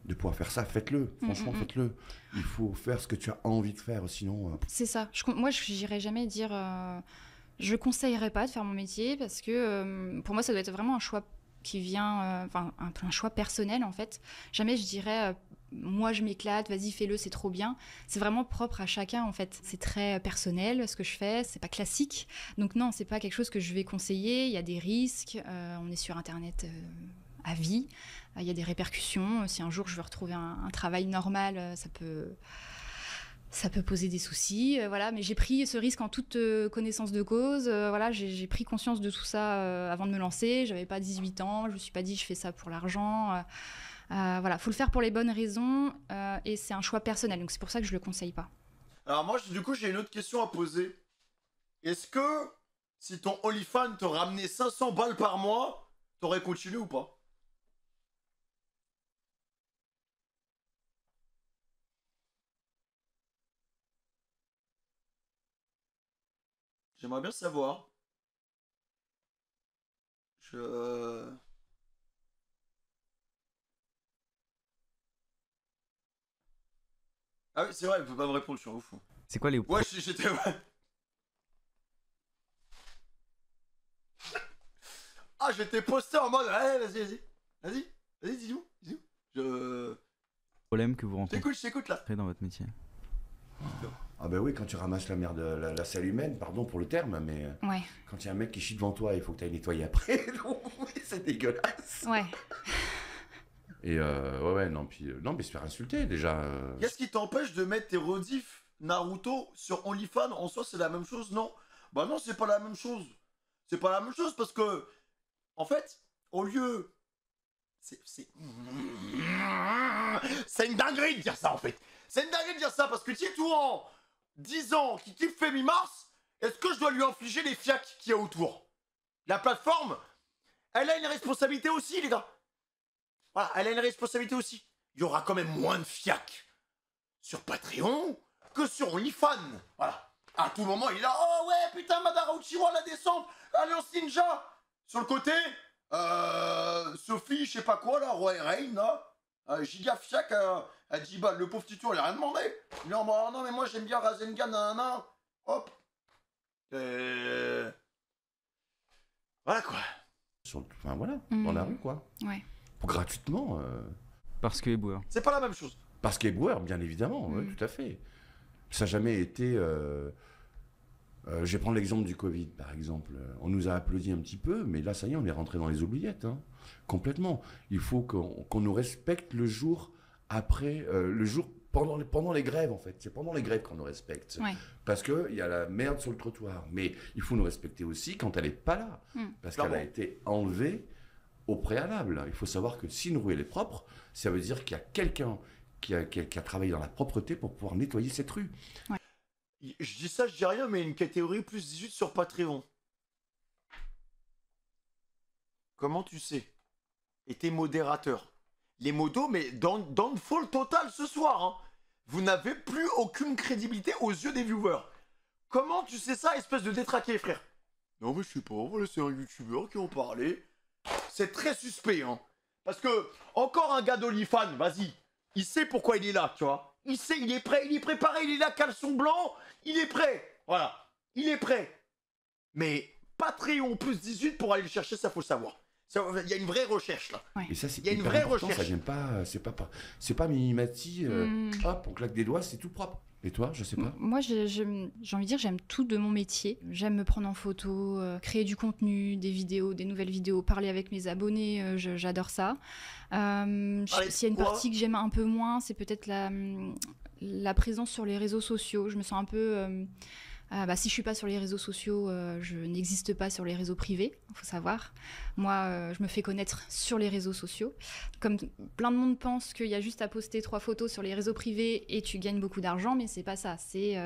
Speaker 4: de pouvoir faire ça, faites-le. Franchement, faites-le. Il faut faire ce que tu as envie de faire, sinon...
Speaker 3: C'est ça. Moi, je n'irai jamais dire... je conseillerais pas de faire mon métier parce que pour moi, ça doit être vraiment un choix qui vient... un choix personnel, en fait. Jamais je dirais... moi, je m'éclate, vas-y, fais-le, c'est trop bien. C'est vraiment propre à chacun, en fait. C'est très personnel, ce que je fais. C'est pas classique. Donc non, c'est pas quelque chose que je vais conseiller. Il y a des risques. On est sur Internet à vie. Il y a des répercussions. Si un jour, je veux retrouver un travail normal, ça peut poser des soucis. Voilà. Mais j'ai pris ce risque en toute connaissance de cause. Voilà, j'ai pris conscience de tout ça avant de me lancer. J'avais pas 18 ans. Je me suis pas dit, je fais ça pour l'argent. Voilà, faut le faire pour les bonnes raisons et c'est un choix personnel, donc c'est pour ça que je le conseille pas.
Speaker 1: Alors moi, du coup, j'ai une autre question à poser. Est-ce que si ton OnlyFans te ramenait 500 balles par mois, t'aurais continué ou pas? J'aimerais bien savoir. Ah oui, c'est vrai, elle peut pas me répondre, je suis un ouf.
Speaker 2: C'est quoi les
Speaker 1: Ouais, j'étais... Ah, j'étais posté en mode... Allez, vas-y. Vas-y, dis-nous.
Speaker 2: problèmes que vous rencontrez
Speaker 1: Je t'écoute là.
Speaker 2: dans votre métier?
Speaker 4: Ah ben oui, quand tu ramasses la merde, la selle humaine, pardon pour le terme, mais
Speaker 3: Ouais,
Speaker 4: quand il y a un mec qui chie devant toi, il faut que tu ailles nettoyer après. Donc, oui, c'est dégueulasse.
Speaker 3: ouais.
Speaker 4: Et ouais, non, puis non, mais se faire insulter déjà.
Speaker 1: Qu'est-ce qui t'empêche de mettre tes rediffs Naruto sur OnlyFans? En soi, c'est la même chose, non? Bah non, c'est pas la même chose. C'est pas la même chose parce que, en fait, au lieu... C'est une dinguerie de dire ça, en fait. C'est une dinguerie de dire ça parce que Titouan, 10 ans, qui kiffe Femi-Mars, est-ce que je dois lui infliger les fiacs qu'il y a autour? La plateforme, elle a une responsabilité aussi, les gars. Voilà, elle a une responsabilité aussi. Il y aura quand même moins de fiacs sur Patreon que sur OnlyFans. Voilà. À tout moment, il est là. Oh ouais, putain, Madara Uchiwa, la descente. Alliance Ninja. Sur le côté, Sophie, je sais pas quoi, là, Roi et Reine, là. Giga fiac, elle dit, bah, le pauvre Tito, il a rien demandé. Il est en mode, non, mais moi, j'aime bien Rasengan, nanana. Hop. Voilà, quoi.
Speaker 4: Enfin voilà, dans la rue quoi.
Speaker 3: Ouais.
Speaker 4: Pour gratuitement.
Speaker 2: Parce que éboueur.
Speaker 1: C'est pas la même chose.
Speaker 4: Parce qu'éboueur, bien évidemment, oui, tout à fait. Ça n'a jamais été... je vais prendre l'exemple du Covid, par exemple. On nous a applaudi un petit peu, mais là, ça y est, on est rentré dans les oubliettes. Hein. Complètement. Il faut qu'on nous respecte le jour après... le jour pendant les grèves, en fait. C'est pendant les grèves qu'on nous respecte.
Speaker 3: Ouais.
Speaker 4: Parce qu'il y a la merde sur le trottoir. Mais il faut nous respecter aussi quand elle n'est pas là. Parce qu'elle a été enlevée au préalable. Il faut savoir que si une rue elle est propre, ça veut dire qu'il y a quelqu'un qui a travaillé dans la propreté pour pouvoir nettoyer cette rue.
Speaker 3: Ouais.
Speaker 1: Je dis ça, je dis rien, mais une catégorie plus 18 sur Patreon. Comment tu sais? Et t'es modérateur. Les modos, mais downfall total ce soir. Hein. Vous n'avez plus aucune crédibilité aux yeux des viewers. Comment tu sais ça, espèce de détraqué, frère? Non, mais je sais pas, voilà, c'est un youtubeur qui en parlait. C'est très suspect, hein. Parce que, encore un gars d'OnlyFans, vas-y. Il sait pourquoi il est là, tu vois. Il sait, il est prêt, il est préparé, il est là, caleçon blanc, il est prêt. Voilà, il est prêt. Mais Patreon plus 18 pour aller le chercher, ça faut le savoir. Il y a une vraie recherche là.
Speaker 3: Ouais.
Speaker 4: Et ça, c'est
Speaker 1: Il y a une
Speaker 4: hyper
Speaker 1: vraie
Speaker 4: important,
Speaker 1: recherche.
Speaker 4: ça vient pas, c'est pas mimimati, hop, on claque des doigts, c'est tout propre. Et toi, je sais pas.
Speaker 3: Moi, j'ai envie de dire, j'aime tout de mon métier. J'aime me prendre en photo, créer du contenu, des vidéos, des nouvelles vidéos, parler avec mes abonnés, j'adore ça. S'il y a une partie que j'aime un peu moins, c'est peut-être la présence sur les réseaux sociaux. Je me sens un peu... si je suis pas sur les réseaux sociaux, je n'existe pas sur les réseaux privés, il faut savoir. Moi, je me fais connaître sur les réseaux sociaux. Comme plein de monde pense qu'il y a juste à poster 3 photos sur les réseaux privés et tu gagnes beaucoup d'argent, mais c'est pas ça. C'est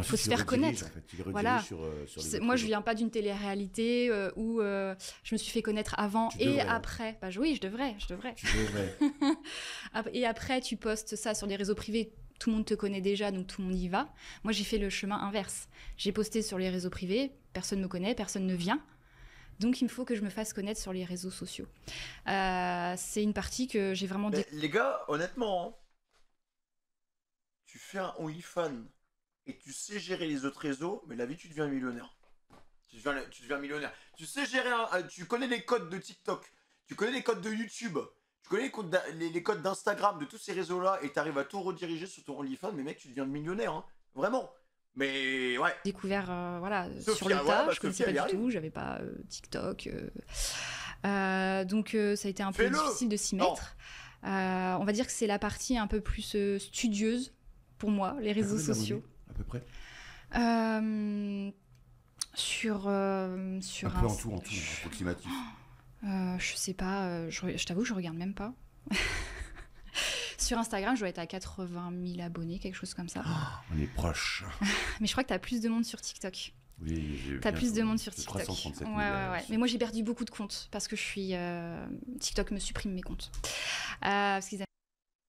Speaker 3: faut se faire connaître.
Speaker 4: En fait. Tu les rediriges
Speaker 3: Voilà.
Speaker 4: sur les
Speaker 3: Moi,
Speaker 4: autres
Speaker 3: je viens pas d'une télé-réalité où je me suis fait connaître avant
Speaker 4: Tu
Speaker 3: et
Speaker 4: devrais, hein.
Speaker 3: après. Bah oui, je devrais.
Speaker 4: Tu devrais.
Speaker 3: Et après, tu postes ça sur les réseaux privés. Tout le monde te connaît déjà, donc tout le monde y va. Moi, j'ai fait le chemin inverse. J'ai posté sur les réseaux privés, personne ne me connaît, personne ne vient. Donc, il me faut que je me fasse connaître sur les réseaux sociaux. C'est une partie que j'ai vraiment...
Speaker 1: Mais les gars, honnêtement, hein, tu fais un OnlyFans et tu sais gérer les autres réseaux, mais la vie, tu deviens millionnaire. Tu deviens millionnaire. Tu sais gérer tu connais les codes de TikTok, tu connais les codes de YouTube, tu connais les codes d'Instagram, de tous ces réseaux-là, et tu arrives à tout rediriger sur ton OnlyFans, mais mec, tu deviens millionnaire, hein. Vraiment. Mais ouais.
Speaker 3: Découvert
Speaker 1: Sophia,
Speaker 3: sur le tas,
Speaker 1: voilà,
Speaker 3: je connaissais
Speaker 1: Sophia,
Speaker 3: pas
Speaker 1: elle
Speaker 3: du tout, j'avais pas TikTok. Donc ça a été un peu
Speaker 1: Fais-le.
Speaker 3: difficile de s'y mettre. On va dire que c'est la partie un peu plus studieuse pour moi, les réseaux
Speaker 4: Combien
Speaker 3: sociaux.
Speaker 4: d'abonnés, à peu près.
Speaker 3: Sur
Speaker 4: Un peu en tout, approximatif.
Speaker 3: je sais pas, je t'avoue, je regarde même pas. Sur Instagram, je dois être à 80 000 abonnés, quelque chose comme ça.
Speaker 4: On est proche.
Speaker 3: Mais je crois que t'as plus de monde sur TikTok.
Speaker 4: Oui, j'ai
Speaker 3: T'as
Speaker 4: bien
Speaker 3: plus de
Speaker 4: compris.
Speaker 3: monde sur
Speaker 4: C'est
Speaker 3: TikTok.
Speaker 4: 337 000,
Speaker 3: Ouais. Mais moi, j'ai perdu beaucoup de comptes parce que je suis. TikTok me supprime mes comptes. Parce qu'ils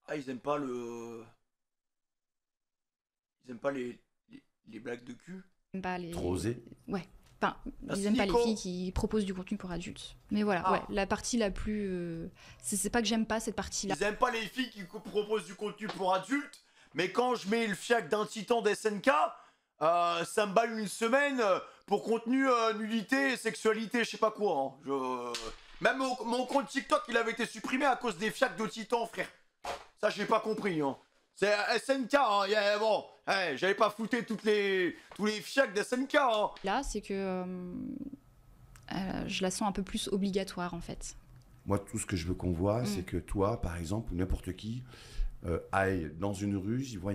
Speaker 1: Ah, ils aiment pas le. Ils aiment pas les blagues de cul.
Speaker 3: aiment pas les.
Speaker 4: Trop osé.
Speaker 3: Ouais. Enfin,
Speaker 1: Merci,
Speaker 3: ils aiment pas
Speaker 1: Nico.
Speaker 3: les filles qui proposent du contenu pour adultes. Mais voilà,
Speaker 1: Ah.
Speaker 3: ouais, la partie la plus. C'est pas que j'aime pas cette partie-là.
Speaker 1: Ils aiment pas les filles qui proposent du contenu pour adultes, mais quand je mets le fiac d'un titan d'SNK, ça me balle une semaine pour contenu nudité, sexualité, je sais pas quoi. Hein. Même mon compte TikTok, il avait été supprimé à cause des fiacs de titan, frère. Ça, j'ai pas compris. Hein. C'est SNK, hein. Bon, hey, j'avais pas fouté tous les fiacs d'SNK. Hein.
Speaker 3: Là, c'est que. Je la sens un peu plus obligatoire en fait.
Speaker 4: Moi, tout ce que je veux qu'on voit, c'est que toi, par exemple, ou n'importe qui, aille dans une rue, il voit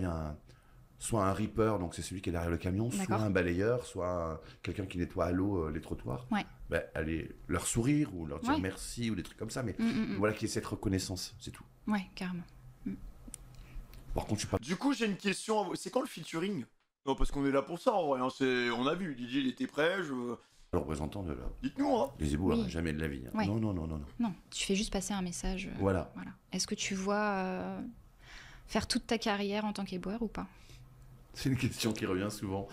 Speaker 4: soit un reaper, donc c'est celui qui est derrière le camion, soit
Speaker 3: D'accord.
Speaker 4: un balayeur, soit quelqu'un qui nettoie à l'eau les trottoirs.
Speaker 3: Ouais.
Speaker 4: Ben, aller leur sourire ou leur dire
Speaker 3: Ouais.
Speaker 4: merci ou des trucs comme ça, mais
Speaker 3: Mm.
Speaker 4: voilà qu'il y ait cette reconnaissance, c'est tout.
Speaker 3: Ouais, carrément.
Speaker 4: Par contre, je suis pas.
Speaker 1: Du coup, j'ai une question à vous. C'est quand le featuring? Non, parce qu'on est là pour ça, en vrai. Hein. On a vu, Didier, il était prêt.
Speaker 4: Le représentant
Speaker 1: Dites-nous, hein.
Speaker 4: des éboueurs,
Speaker 3: Oui.
Speaker 4: jamais de la vie. Hein.
Speaker 3: Ouais.
Speaker 4: Non.
Speaker 3: Non, tu fais juste passer un message.
Speaker 4: Voilà.
Speaker 3: Voilà. Est-ce que tu vois faire toute ta carrière en tant qu'éboueur ou pas?
Speaker 4: C'est une question qui revient souvent.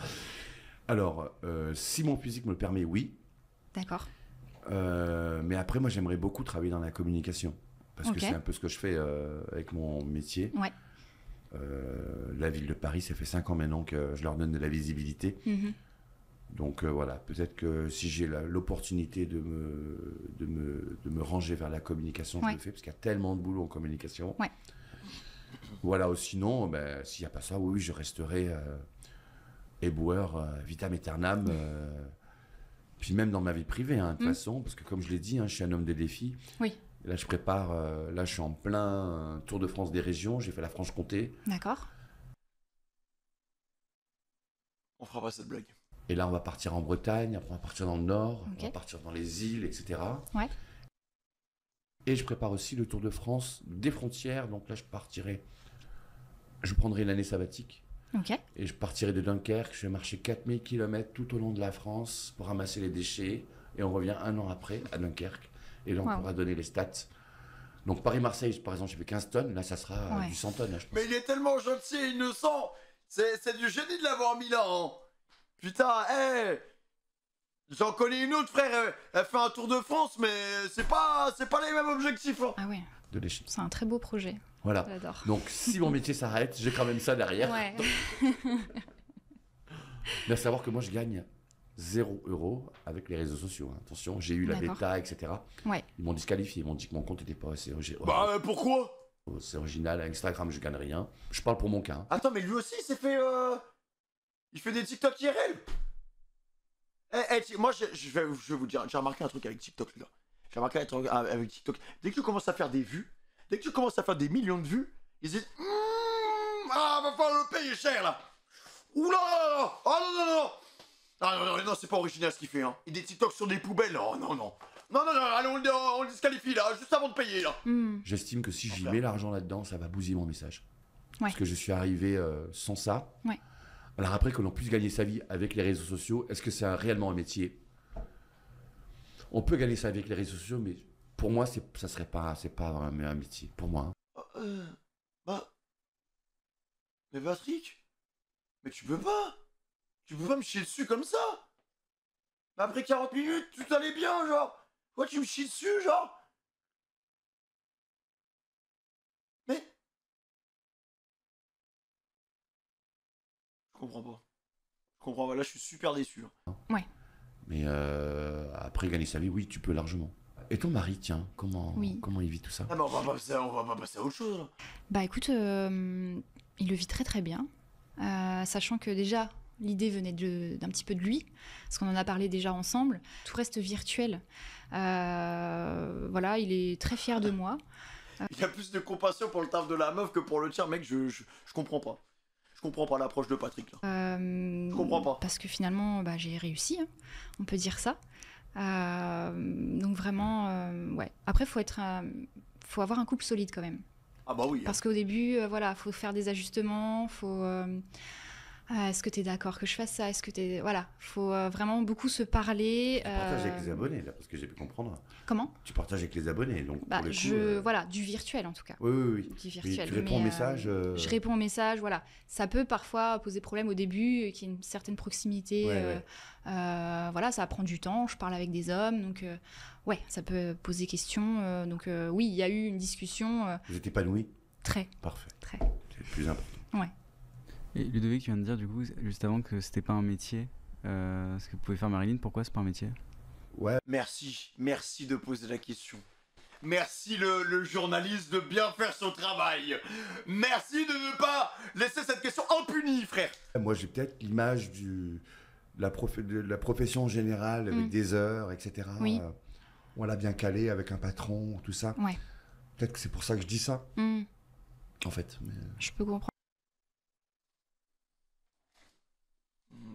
Speaker 4: Alors, si mon physique me le permet, oui.
Speaker 3: D'accord.
Speaker 4: Mais après, moi, j'aimerais beaucoup travailler dans la communication. Parce
Speaker 3: Ok.
Speaker 4: que c'est un peu ce que je fais avec mon métier.
Speaker 3: Ouais.
Speaker 4: La ville de Paris, ça fait 5 ans maintenant que je leur donne de la visibilité.
Speaker 3: Mhm.
Speaker 4: Donc voilà, peut-être que si j'ai l'opportunité de me ranger vers la communication, je
Speaker 3: Ouais.
Speaker 4: le fais, parce qu'il y a tellement de boulot en communication.
Speaker 3: Ouais.
Speaker 4: Voilà, ou sinon, ben, s'il n'y a pas ça, oui, je resterai éboueur vitam aeternam. Puis même dans ma vie privée, hein, de toute façon, parce que comme je l'ai dit, hein, je suis un homme des défis.
Speaker 3: Oui.
Speaker 4: Là, je prépare, là, je suis en plein Tour de France des régions, j'ai fait la Franche-Comté.
Speaker 3: D'accord.
Speaker 1: On fera pas cette blague.
Speaker 4: Et là, on va partir en Bretagne, après on va partir dans le Nord,
Speaker 3: Ok.
Speaker 4: on va partir dans les îles, etc.
Speaker 3: Ouais.
Speaker 4: Et je prépare aussi le Tour de France des frontières. Donc là, je prendrai une année sabbatique
Speaker 3: Ok.
Speaker 4: et je partirai de Dunkerque. Je vais marcher 4000 km tout au long de la France pour ramasser les déchets. Et on revient un an après à Dunkerque. Et là, on
Speaker 3: Wow.
Speaker 4: pourra donner les stats. Donc Paris-Marseille, par exemple, j'ai fait 15 tonnes. Là, ça sera
Speaker 3: Ouais.
Speaker 4: du 100 tonnes. Là, je pense.
Speaker 1: Mais il est tellement gentil et innocent. C'est du génie de l'avoir mis là. Hein. Putain, hé. J'en connais une autre, frère. Elle fait un tour de France, mais c'est pas les mêmes objectifs. Hein.
Speaker 3: Ah ouais,
Speaker 4: De déchets.
Speaker 3: c'est un très beau projet.
Speaker 4: Voilà.
Speaker 3: J'adore.
Speaker 4: Donc, si mon métier s'arrête, j'ai quand même ça derrière.
Speaker 3: Ouais.
Speaker 4: Mais à savoir que moi, je gagne 0 € avec les réseaux sociaux. Hein. Attention, j'ai eu la
Speaker 3: D'accord.
Speaker 4: bêta, etc.
Speaker 3: Ouais.
Speaker 4: Ils m'ont disqualifié. Ils m'ont dit que mon compte n'était pas assez
Speaker 1: Bah, pourquoi?
Speaker 4: c'est original. À Instagram, je gagne rien. Je parle pour mon cas. Hein.
Speaker 1: Attends, mais lui aussi, il s'est fait. Il fait des TikTok IRL. Moi, je vais vous dire, j'ai remarqué un truc avec TikTok, les gars. J'ai remarqué un truc avec TikTok. Dès que tu commences à faire des vues, dès que tu commences à faire des millions de vues, ils disent ah, va falloir le payer cher là. Ouh là là là. Oh non, non, non. Ah, non, non, non, c'est pas original ce qu'il fait. Hein. Et des TikTok sur des poubelles. Oh non, non. Non, non, non, allez, on le disqualifie là, juste avant de payer là.
Speaker 3: Hmm.
Speaker 4: J'estime que si j'y
Speaker 1: Enfin.
Speaker 4: mets l'argent là-dedans, ça va bousiller mon message.
Speaker 3: Ouais.
Speaker 4: Parce que je suis arrivé sans ça.
Speaker 3: Ouais.
Speaker 4: Alors après, que l'on puisse gagner sa vie avec les réseaux sociaux, est-ce que c'est réellement un métier? On peut gagner ça avec les réseaux sociaux, mais pour moi, ça serait pas, c'est pas un métier. Pour moi. Hein.
Speaker 1: Bah. Mais Patrick, mais tu peux pas. Tu peux pas me chier dessus comme ça. Mais après 40 minutes, tout allait bien, genre. Pourquoi tu me chies dessus, genre? Mais. Je comprends pas. Je comprends pas. Là, je suis super déçu. Hein.
Speaker 4: Mais après, gagner sa vie, oui, tu peux largement. Et ton mari, tiens, comment il vit tout ça?
Speaker 1: Ah, mais on va pas passer à autre chose, là.
Speaker 3: Bah écoute, il le vit très très bien, sachant que déjà l'idée venait d'un petit peu de lui, parce qu'on en a parlé déjà ensemble. Tout reste virtuel. Voilà, il est très fier de moi.
Speaker 1: Il y a plus de compassion pour le taf de la meuf que pour le tien, mec. Je comprends pas. Je comprends pas l'approche de Patrick, là. Je comprends pas.
Speaker 3: Parce que finalement, bah, j'ai réussi, hein, on peut dire ça. Donc vraiment, ouais. Après, faut avoir un couple solide quand même.
Speaker 1: Ah bah oui. Hein.
Speaker 3: Parce qu'au début, voilà, faut faire des ajustements, Est-ce que tu es d'accord que je fasse ça? Est-ce que t'es... Voilà, faut vraiment beaucoup se parler.
Speaker 4: Tu partages avec les abonnés, là, parce que j'ai pu comprendre.
Speaker 3: Comment?
Speaker 4: Tu partages avec les abonnés, donc
Speaker 3: Bah,
Speaker 4: pour le coup,
Speaker 3: voilà, du virtuel en tout cas.
Speaker 4: Oui, oui, oui.
Speaker 3: Du
Speaker 4: Mais
Speaker 3: virtuel.
Speaker 4: tu réponds aux messages.
Speaker 3: Je réponds aux messages, voilà. Ça peut parfois poser problème au début, qu'il y ait une certaine proximité.
Speaker 4: Ouais.
Speaker 3: Voilà, ça prend du temps. Je parle avec des hommes, donc ouais, ça peut poser question. Donc oui, il y a eu une discussion
Speaker 4: Vous êtes épanoui?
Speaker 3: très,
Speaker 4: Parfait.
Speaker 3: très.
Speaker 4: C'est le plus important.
Speaker 3: Ouais.
Speaker 2: Et Ludovic vient de dire du coup, juste avant, que c'était pas un métier. Ce que pouvait faire Marilyn, pourquoi c'est pas un métier?
Speaker 4: Ouais.
Speaker 1: Merci de poser la question. Merci le journaliste de bien faire son travail. Merci de ne pas laisser cette question impunie, frère.
Speaker 4: Moi, j'ai peut-être l'image de la profession en général, avec des heures, etc.
Speaker 3: Oui.
Speaker 4: On l'a bien calé avec un patron, tout ça.
Speaker 3: Ouais.
Speaker 4: Peut-être que c'est pour ça que je dis ça, en fait. Mais...
Speaker 3: Je peux comprendre.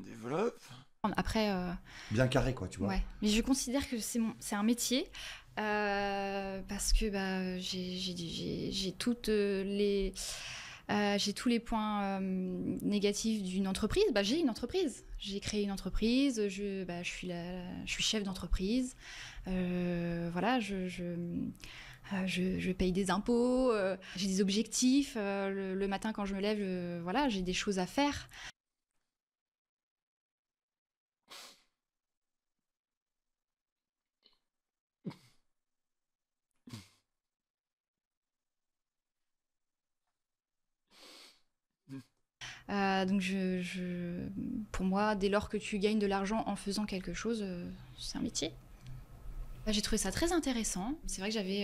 Speaker 1: Développe.
Speaker 3: Après,
Speaker 4: Bien carré, quoi, tu vois.
Speaker 3: ouais. Mais je considère que c'est un métier parce que bah, j'ai toutes les j'ai tous les points négatifs d'une entreprise. Bah, j'ai une entreprise. J'ai créé une entreprise. Je suis chef d'entreprise. Voilà, je paye des impôts. J'ai des objectifs. Le matin quand je me lève, voilà, j'ai des choses à faire. Donc pour moi, dès lors que tu gagnes de l'argent en faisant quelque chose, c'est un métier. J'ai trouvé ça très intéressant. C'est vrai que j'avais,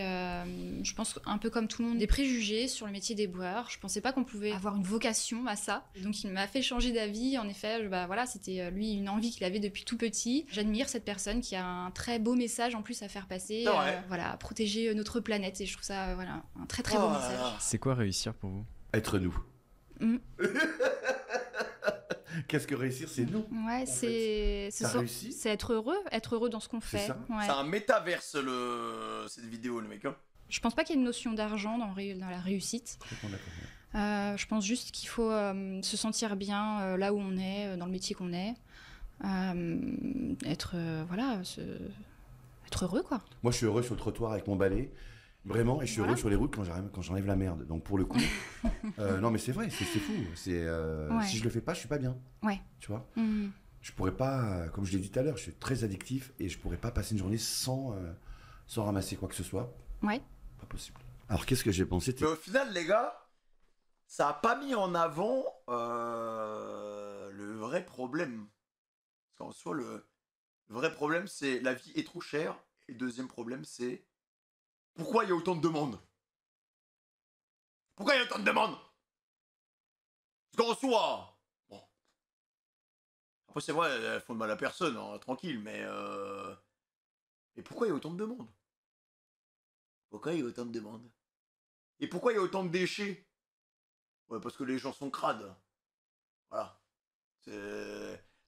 Speaker 3: je pense un peu comme tout le monde, des préjugés sur le métier d'éboueur. Je pensais pas qu'on pouvait avoir une vocation à ça. Donc il m'a fait changer d'avis. En effet, voilà, c'était lui une envie qu'il avait depuis tout petit. J'admire cette personne qui a un très beau message en plus à faire passer. Voilà, protéger notre planète. Et je trouve ça, voilà, un très très beau message.
Speaker 2: C'est quoi réussir pour vous?
Speaker 4: Être nous. Qu'est-ce que réussir, c'est nous.
Speaker 3: Ouais, c'est être heureux dans ce qu'on fait.
Speaker 4: Ça.
Speaker 3: Ouais.
Speaker 1: C'est un métaverse cette vidéo, le mec. Hein.
Speaker 3: Je pense pas qu'il y ait une notion d'argent dans la réussite. Je pense juste qu'il faut se sentir bien là où on est, dans le métier qu'on est, être heureux quoi.
Speaker 4: Moi, je suis heureux sur le trottoir avec mon balai. Vraiment, et je suis heureux sur les routes quand j'enlève la merde. Donc pour le coup, non mais c'est vrai, c'est fou. Si je le fais pas, je suis pas bien.
Speaker 3: Ouais.
Speaker 4: Tu vois. Je pourrais pas, comme je l'ai dit tout à l'heure, je suis très addictif et je pourrais pas passer une journée sans ramasser quoi que ce soit.
Speaker 3: Ouais.
Speaker 4: Pas possible. Alors qu'est-ce que j'ai pensé?
Speaker 1: Mais au final, les gars, ça a pas mis en avant le vrai problème. Parce qu'en soi, le vrai problème, c'est la vie est trop chère. Et le deuxième problème, c'est pourquoi il y a autant de demandes? Pourquoi il y a autant de demandes? Parce qu'en soi, bon. Après, c'est vrai, elles font de mal à personne, hein, tranquille, mais. Et pourquoi il y a autant de demandes? Pourquoi il y a autant de demandes? Et pourquoi il y a autant de déchets? Ouais, parce que les gens sont crades. Voilà.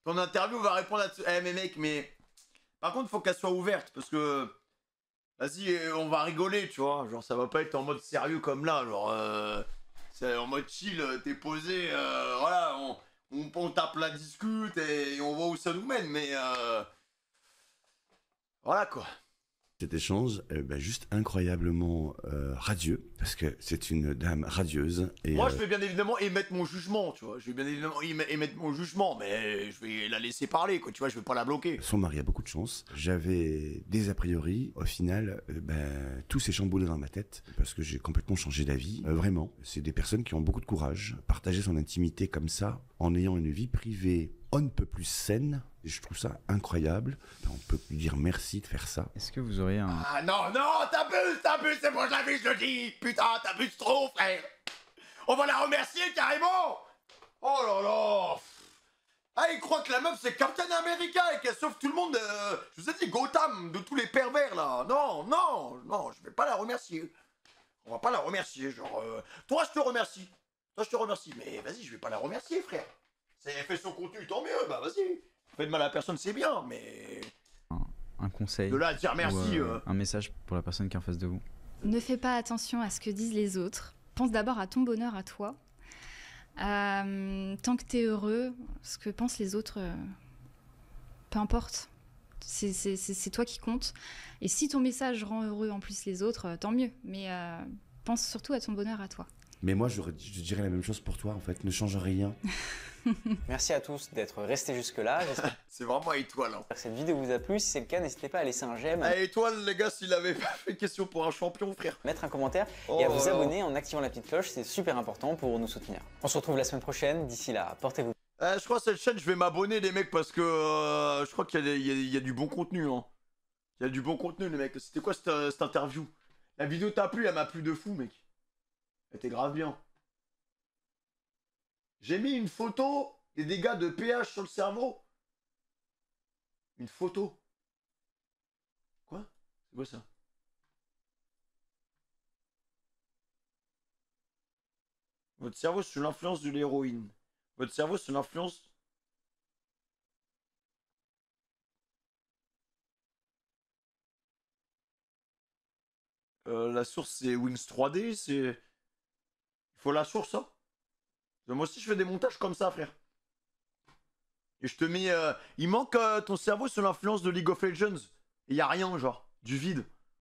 Speaker 1: Ton interview va répondre à... Eh, mais mec, mais... Par contre, faut qu'elle soit ouverte, parce que... Vas-y, on va rigoler, tu vois. Genre, ça va pas être en mode sérieux comme là. Genre, c'est en mode chill, t'es posé, voilà, on tape la discute et on voit où ça nous mène, mais voilà quoi.
Speaker 4: Cet échange, juste incroyablement radieux, parce que c'est une dame radieuse. Et,
Speaker 1: moi, je vais bien évidemment émettre mon jugement, tu vois. Je vais bien évidemment émettre mon jugement, mais je vais la laisser parler, quoi. Tu vois, je vais pas la bloquer.
Speaker 4: Son mari a beaucoup de chance. J'avais des a priori. Au final, tout s'est chamboulé dans ma tête, parce que j'ai complètement changé d'avis. Vraiment, c'est des personnes qui ont beaucoup de courage. Partager son intimité comme ça, en ayant une vie privée on ne peut plus saine, et je trouve ça incroyable. On peut lui dire merci de faire ça.
Speaker 2: Est-ce que vous auriez un...
Speaker 1: Ah non, t'abuses, c'est pour la vie, je le dis. Putain, t'abuses trop, frère. On va la remercier carrément. Oh là là. Ah, il croit que la meuf c'est Captain America et qu'elle sauve tout le monde, je vous ai dit, Gotham, de tous les pervers là. Non, je vais pas la remercier. On va pas la remercier, genre... Toi, je te remercie, mais vas-y, je vais pas la remercier, frère. Si elle fait son contenu, tant mieux, bah vas-y. Fait de mal à la personne, c'est bien, mais...
Speaker 2: Un conseil
Speaker 1: de là à dire merci...
Speaker 2: ou, un message pour la personne qui est en face de vous.
Speaker 3: Ne fais pas attention à ce que disent les autres. Pense d'abord à ton bonheur à toi. Tant que t'es heureux, ce que pensent les autres, peu importe. C'est toi qui compte. Et si ton message rend heureux en plus les autres, tant mieux. Mais pense surtout à ton bonheur à toi.
Speaker 4: Mais moi, je dirais la même chose pour toi, en fait. Ne change rien.
Speaker 5: Merci à tous d'être restés jusque-là. J'espère
Speaker 1: C'est vraiment étoile. Hein.
Speaker 5: que cette vidéo vous a plu. Si c'est le cas, n'hésitez pas à laisser un j'aime, à
Speaker 1: Étoile, les gars, s'il avait pas fait question pour un champion, frère.
Speaker 5: mettre un commentaire
Speaker 1: Oh
Speaker 5: et à vous
Speaker 1: là là.
Speaker 5: abonner en activant la petite cloche. C'est super important pour nous soutenir. On se retrouve la semaine prochaine. D'ici là, portez-vous.
Speaker 1: Je crois que cette chaîne, je vais m'abonner, les mecs, parce que je crois qu'il y a du bon contenu. Hein. Il y a du bon contenu, les mecs. C'était quoi cette interview? La vidéo t'a plu, elle m'a plu de fou, mec. Elle était grave bien. J'ai mis une photo des dégâts de pH sur le cerveau. Une photo. Quoi? C'est quoi ça? Votre cerveau sous l'influence de l'héroïne. Votre cerveau sous l'influence... la source c'est Wings 3D, c'est... Il faut la source, hein. Moi aussi je fais des montages comme ça, frère. Et je te mets... Il manque ton cerveau sous l'influence de League of Legends. Et y a rien, genre. Du vide.